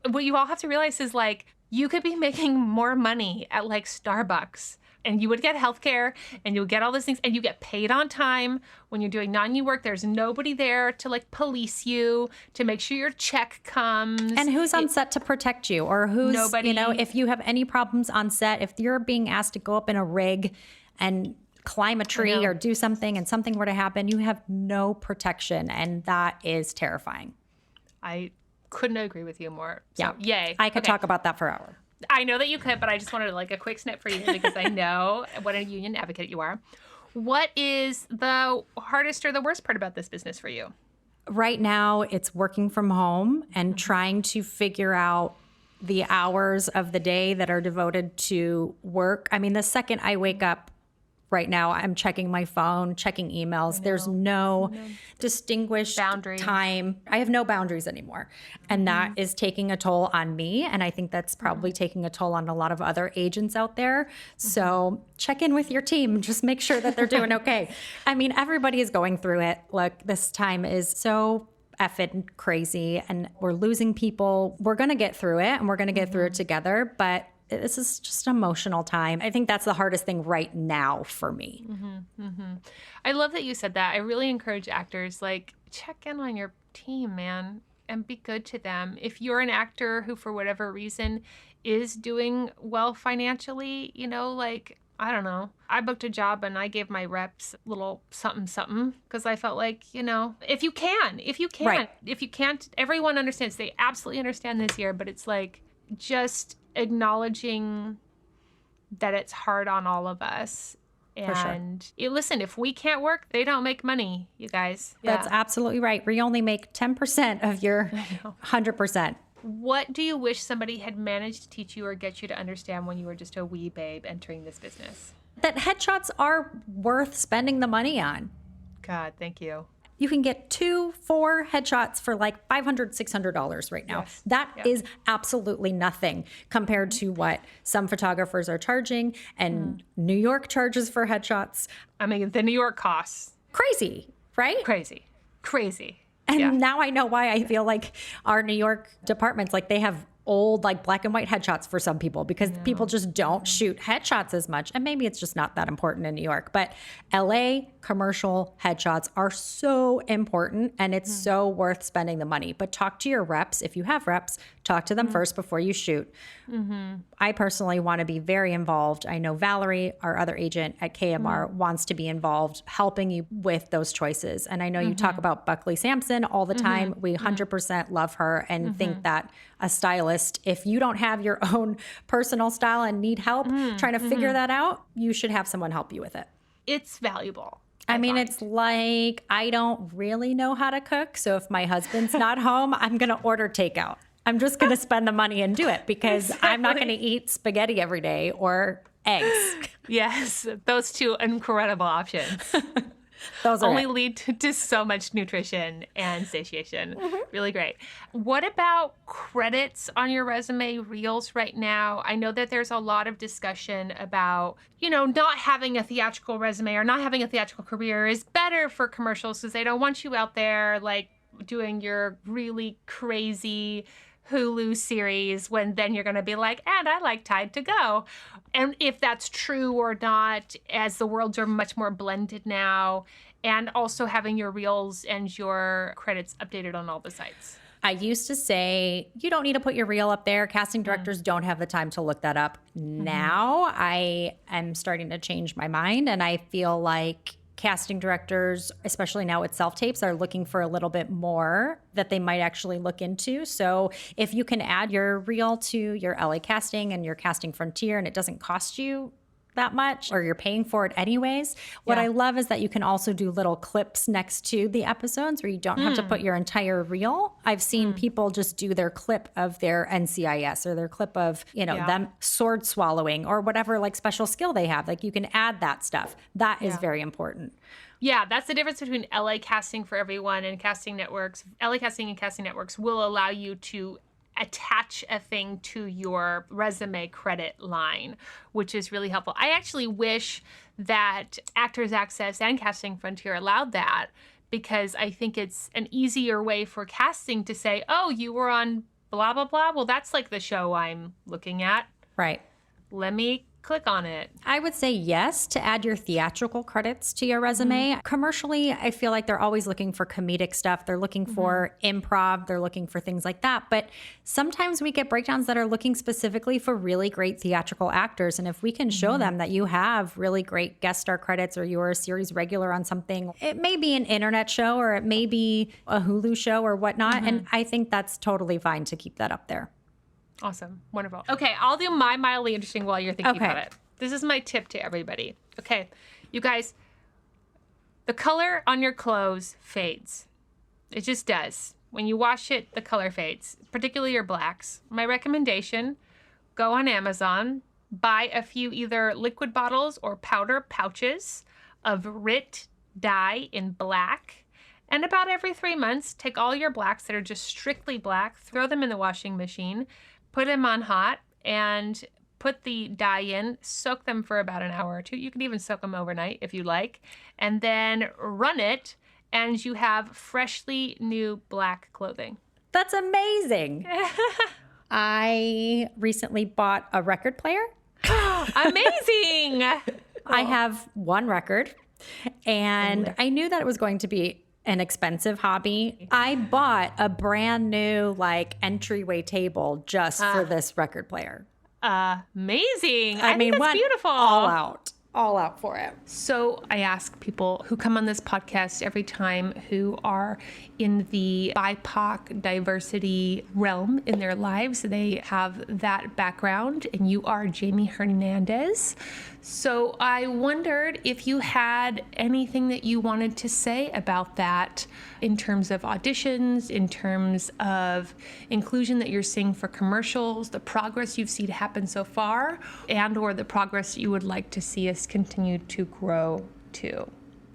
what you all have to realize is, like, you could be making more money at like Starbucks, and you would get healthcare, and you would get all those things, and you get paid on time. When you're doing non-union work, there's nobody there to like police you, to make sure your check comes. And who's on set to protect you, or who's, nobody. You know, if you have any problems on set, if you're being asked to go up in a rig and climb a tree or do something and something were to happen, you have no protection, and that is terrifying. I couldn't agree with you more. So, yay. I could talk about that for hours. I know that you could, but I just wanted like a quick snip for you, because I know what a union advocate you are. What is the hardest or the worst part about this business for you? Right now, it's working from home and trying to figure out the hours of the day that are devoted to work. I mean, the second I wake up right now, I'm checking my phone, checking emails. There's no distinguished time. I have no boundaries anymore. And that is taking a toll on me. And I think that's probably taking a toll on a lot of other agents out there. So check in with your team. Just make sure that they're doing okay. I mean, everybody is going through it. Look, this time is so effing crazy, and we're losing people. We're going to get through it, and we're going to get through it together. But this is just an emotional time. I think that's the hardest thing right now for me. I love that you said that. I really encourage actors, like, check in on your team, man, and be good to them. If you're an actor who, for whatever reason, is doing well financially, you know, like, I don't know. I booked a job and I gave my reps a little something because I felt like, you know, if you can, Right. if you can't, everyone understands. They absolutely understand this year, but it's like just acknowledging that it's hard on all of us. And listen, if we can't work, they don't make money, you guys. That's absolutely right. We only make 10% of your 100%. What do you wish somebody had managed to teach you or get you to understand when you were just a wee babe entering this business? That headshots are worth spending the money on. God, thank you. You can get 2-4 headshots for like $500, $600 right now. Yes. That is absolutely nothing compared to what some photographers are charging and New York charges for headshots. I mean, the New York costs. Crazy, right? Crazy. And now I know why I feel like our New York departments, like they have old like black and white headshots for some people because people just don't shoot headshots as much. And maybe it's just not that important in New York, but LA commercial headshots are so important and it's so worth spending the money. But talk to your reps. If you have reps, talk to them first before you shoot. I personally want to be very involved. I know Valerie, our other agent at KMR, wants to be involved, helping you with those choices. And I know you talk about Buckley Sampson all the time. We 100% love her and think that a stylist, if you don't have your own personal style and need help trying to figure that out, you should have someone help you with it. It's valuable. I mean, it's like I don't really know how to cook. So if my husband's not home, I'm going to order takeout. I'm just going to spend the money and do it because I'm not going to eat spaghetti every day or eggs. Yes, those two incredible options. Those are only lead to so much nutrition and satiation. Really great. What about credits on your resume reels right now? I know that there's a lot of discussion about, not having a theatrical resume or not having a theatrical career is better for commercials because they don't want you out there like doing your really crazy Hulu series when then you're going to be like, and I like Tide to Go. And if that's true or not, as the worlds are much more blended now, and also having your reels and your credits updated on all the sites. I used to say, you don't need to put your reel up there. Casting directors don't have the time to look that up. Now I am starting to change my mind, and I feel like casting directors, especially now with self-tapes, are looking for a little bit more that they might actually look into. So if you can add your reel to your LA casting and your casting frontier and it doesn't cost you that much or you're paying for it anyways, what I love is that you can also do little clips next to the episodes where you don't have to put your entire reel. I've seen people just do their clip of their NCIS or their clip of, them sword swallowing or whatever like special skill they have. Like you can add that stuff. That is very important. Yeah, that's the difference between LA Casting for Everyone and casting networks. LA Casting and casting networks will allow you to attach a thing to your resume credit line, which is really helpful. I actually wish that Actors Access and Casting Frontier allowed that because I think it's an easier way for casting to say, oh, you were on blah, blah, blah. Well, that's like the show I'm looking at. Right. Let me click on it. I would say yes to add your theatrical credits to your resume. Commercially, I feel like they're always looking for comedic stuff. They're looking for improv. They're looking for things like that. But sometimes we get breakdowns that are looking specifically for really great theatrical actors. And if we can show them that you have really great guest star credits or you're a series regular on something, it may be an internet show or it may be a Hulu show or whatnot. And I think that's totally fine to keep that up there. Awesome. Wonderful. Okay, I'll do my mildly interesting while you're thinking about it. This is my tip to everybody. Okay, you guys, the color on your clothes fades. It just does. When you wash it, the color fades, particularly your blacks. My recommendation, go on Amazon, buy a few either liquid bottles or powder pouches of Rit Dye in black. And about every 3 months, take all your blacks that are just strictly black, throw them in the washing machine, put them on hot, and put the dye in, soak them for about an hour or two. You can even soak them overnight if you like. And then run it, and you have freshly new black clothing. That's amazing. I recently bought a record player. Amazing. I have one record, and I knew that it was going to be an expensive hobby. I bought a brand new entryway table just for this record player. Amazing. I mean, that's beautiful. All out for it. So I ask people who come on this podcast every time who are in the BIPOC diversity realm in their lives. They have that background, and you are Jamie Hernandez. So I wondered if you had anything that you wanted to say about that in terms of auditions, in terms of inclusion that you're seeing for commercials, the progress you've seen happen so far, and or the progress you would like to see us continue to grow to.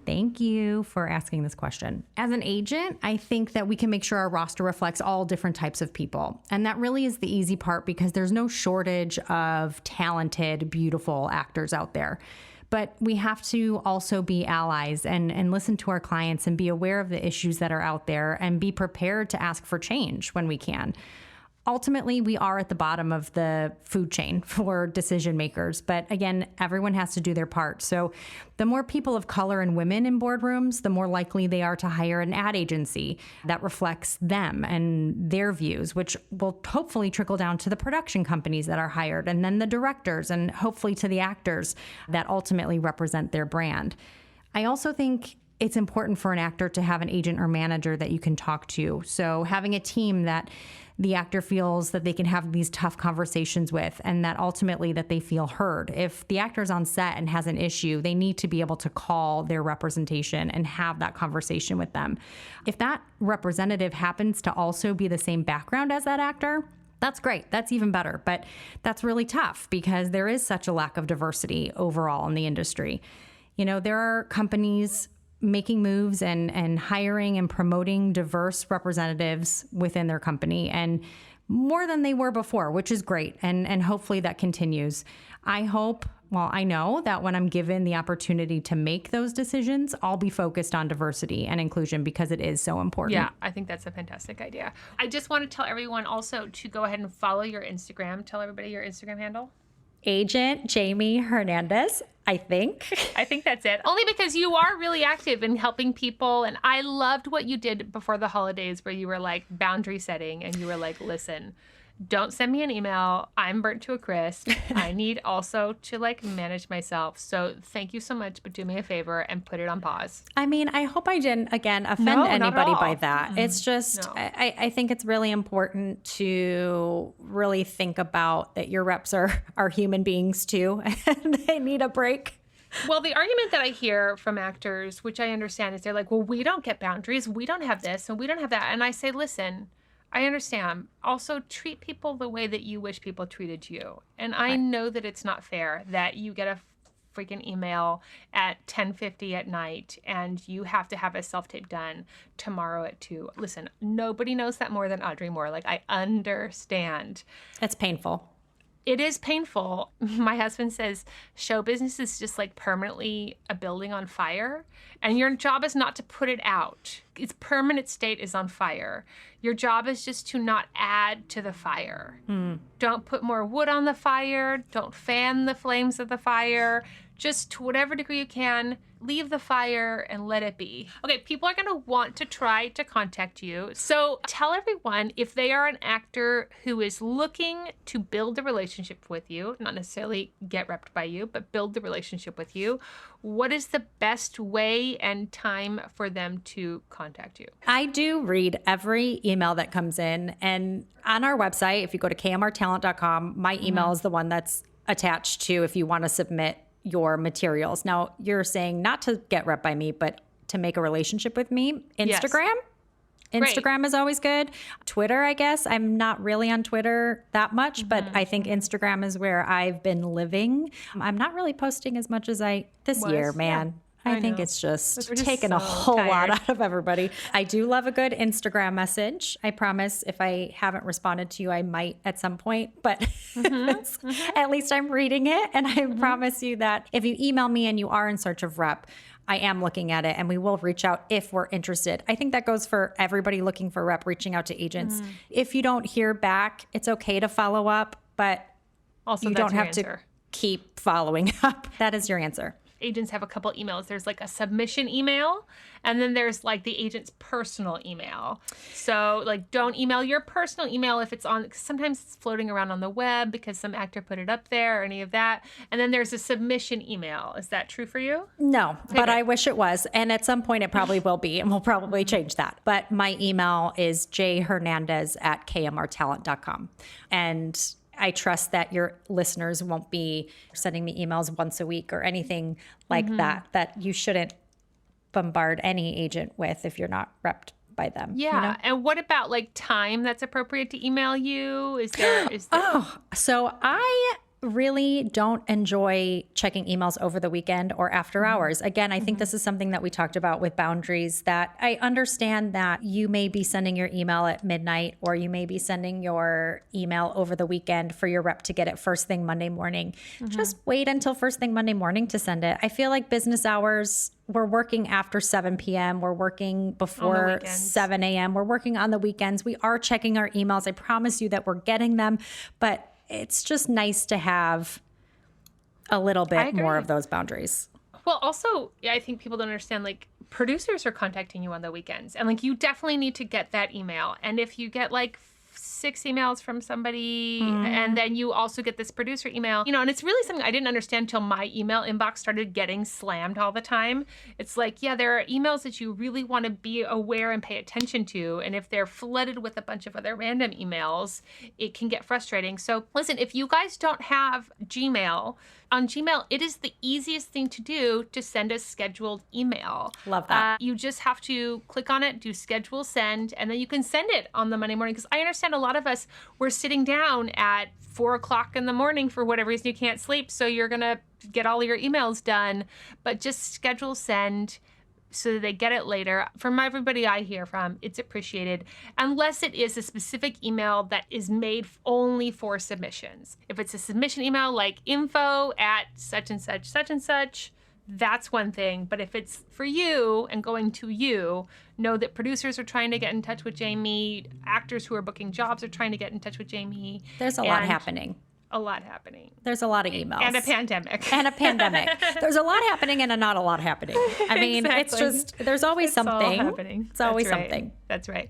Thank you for asking this question. As an agent, I think that we can make sure our roster reflects all different types of people. And that really is the easy part because there's no shortage of talented, beautiful actors out there. But we have to also be allies and listen to our clients and be aware of the issues that are out there and be prepared to ask for change when we can. Ultimately, we are at the bottom of the food chain for decision makers. But again, everyone has to do their part. So the more people of color and women in boardrooms, the more likely they are to hire an ad agency that reflects them and their views, which will hopefully trickle down to the production companies that are hired, and then the directors, and hopefully to the actors that ultimately represent their brand. I also think it's important for an actor to have an agent or manager that you can talk to. So having a team that the actor feels that they can have these tough conversations with, and that ultimately that they feel heard. If the actor's on set and has an issue, they need to be able to call their representation and have that conversation with them. If that representative happens to also be the same background as that actor, that's great. That's even better. But that's really tough because there is such a lack of diversity overall in the industry. You know, there are companies making moves and hiring and promoting diverse representatives within their company, and more than they were before, which is great. And hopefully that continues. I know that when I'm given the opportunity to make those decisions, I'll be focused on diversity and inclusion because it is so important. Yeah, I think that's a fantastic idea. I just want to tell everyone also to go ahead and follow your Instagram. Tell everybody your Instagram handle. Agent Jamie Hernandez, I think. I think that's it. Only because you are really active in helping people. And I loved what you did before the holidays where you were like boundary setting and you were like, listen, don't send me an email. I'm burnt to a crisp. I need also to like manage myself. So thank you so much, but do me a favor and put it on pause. I mean, I hope I didn't, again, offend anybody by that. Mm-hmm. It's just, no. I think it's really important to really think about that your reps are human beings too, and they need a break. Well, the argument that I hear from actors, which I understand, is they're like, well, we don't get boundaries. We don't have this and we don't have that. And I say, listen, I understand. Also, treat people the way that you wish people treated you. And I know that it's not fair that you get a freaking email at 10:50 at night and you have to have a self-tape done tomorrow at 2. Listen, nobody knows that more than Audrey Moore. Like, I understand. It's painful. It is painful. My husband says show business is just like permanently a building on fire, and your job is not to put it out. Its permanent state is on fire. Your job is just to not add to the fire. Don't put more wood on the fire. Don't fan the flames of the fire. Just to whatever degree you can, leave the fire and let it be. Okay, people are going to want to try to contact you. So tell everyone, if they are an actor who is looking to build a relationship with you, not necessarily get repped by you, but build the relationship with you, what is the best way and time for them to contact you? I do read every email that comes in. And on our website, if you go to kmrtalent.com, my email is the one that's attached to if you want to submit your materials. Now, you're saying not to get rep by me, but to make a relationship with me. Instagram? Yes. Instagram is always good. Twitter, I guess. I'm not really on Twitter that much, but I think Instagram is where I've been living. I'm not really posting as much as this year, man. Yeah. I think it's just taken a whole lot out of everybody. I do love a good Instagram message. I promise if I haven't responded to you, I might at some point, but at least I'm reading it. And I promise you that if you email me and you are in search of rep, I am looking at it and we will reach out if we're interested. I think that goes for everybody looking for rep, reaching out to agents. If you don't hear back, it's okay to follow up, but also you don't have to keep following up. That is your answer. Agents have a couple emails. There's like a submission email, and then there's like the agent's personal email. So like, don't email your personal email if it's on, because sometimes it's floating around on the web because some actor put it up there or any of that. And then there's a submission email. Is that true for you? No, but I wish it was. And at some point it probably will be, and we'll probably change that. But my email is jhernandez@kmrtalent.com. And I trust that your listeners won't be sending me emails once a week or anything like that you shouldn't bombard any agent with if you're not repped by them. Yeah. You know? And what about like time that's appropriate to email you? Is there... So I really don't enjoy checking emails over the weekend or after hours. Again, I think this is something that we talked about with boundaries, that I understand that you may be sending your email at midnight, or you may be sending your email over the weekend for your rep to get it first thing Monday morning. Just wait until first thing Monday morning to send it. I feel like business hours, we're working after 7 p.m. We're working before 7 a.m. We're working on the weekends. We are checking our emails. I promise you that we're getting them, but it's just nice to have a little bit more of those boundaries. Well, also, I think people don't understand, like, producers are contacting you on the weekends, and like, you definitely need to get that email. And if you get like 6 emails from somebody, and then you also get this producer email, you know, and it's really something I didn't understand until my email inbox started getting slammed all the time. It's like, yeah, there are emails that you really want to be aware and pay attention to. And if they're flooded with a bunch of other random emails, it can get frustrating. So listen, if you guys don't have Gmail, on Gmail, it is the easiest thing to do to send a scheduled email. Love that. You just have to click on it, do schedule send, and then you can send it on the Monday morning. Because I understand a lot of us, we're sitting down at 4 o'clock in the morning for whatever reason you can't sleep. So you're going to get all your emails done, but just schedule send so that they get it later. From everybody I hear from, it's appreciated, unless it is a specific email that is made only for submissions. If it's a submission email like info at such and such, that's one thing. But if it's for you and going to you, know that producers are trying to get in touch with Jamie. Actors who are booking jobs are trying to get in touch with Jamie. There's a lot happening. A lot happening. There's a lot of emails. And a pandemic. There's a lot happening and not a lot happening. I mean, It's just, there's always something. All happening. It's always something. That's right.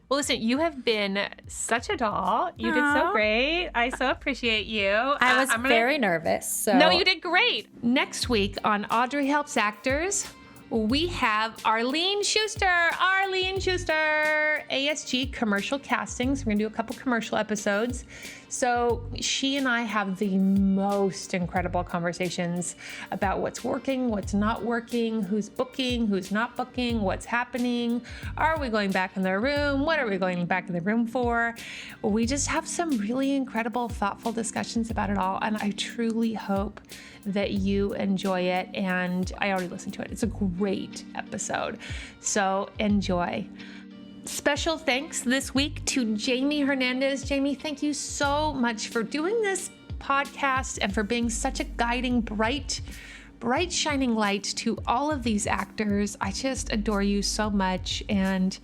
Well, listen, you have been such a doll. You did so great. I so appreciate you. I was very nervous. So. No, you did great. Next week on Audrey Helps Actors, we have Arlene Schuster, ASG Commercial Castings. We're going to do a couple commercial episodes. So she and I have the most incredible conversations about what's working, what's not working, who's booking, who's not booking, what's happening. Are we going back in the room? What are we going back in the room for? We just have some really incredible, thoughtful discussions about it all. And I truly hope that you enjoy it. And I already listened to it. It's a great episode. So enjoy. Special thanks this week to Jamie Hernandez. Jamie, thank you so much for doing this podcast and for being such a guiding, bright shining light to all of these actors. I just adore you so much, and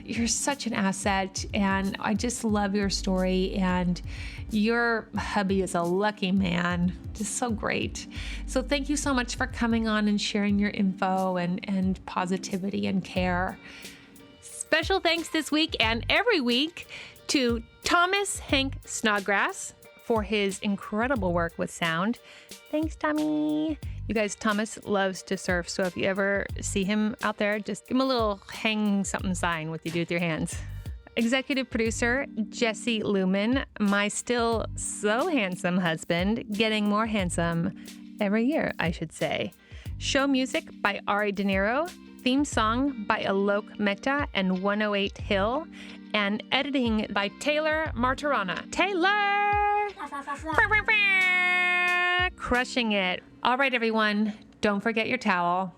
you're such an asset, and I just love your story, and your hubby is a lucky man. Just so great. So thank you so much for coming on and sharing your info and positivity and care. Special thanks this week and every week to Thomas Snodgrass for his incredible work with sound. Thanks, Tommy. You guys, Thomas loves to surf, so if you ever see him out there, just give him a little hang something sign with you do with your hands. Executive producer, Jesse Lumen, my still so handsome husband, getting more handsome every year, I should say. Show music by Ari De Niro. Theme song by Aalok Mehta and 108 Hill, and editing by Taylor Martorana. Taylor! Crushing it. All right, everyone, don't forget your towel.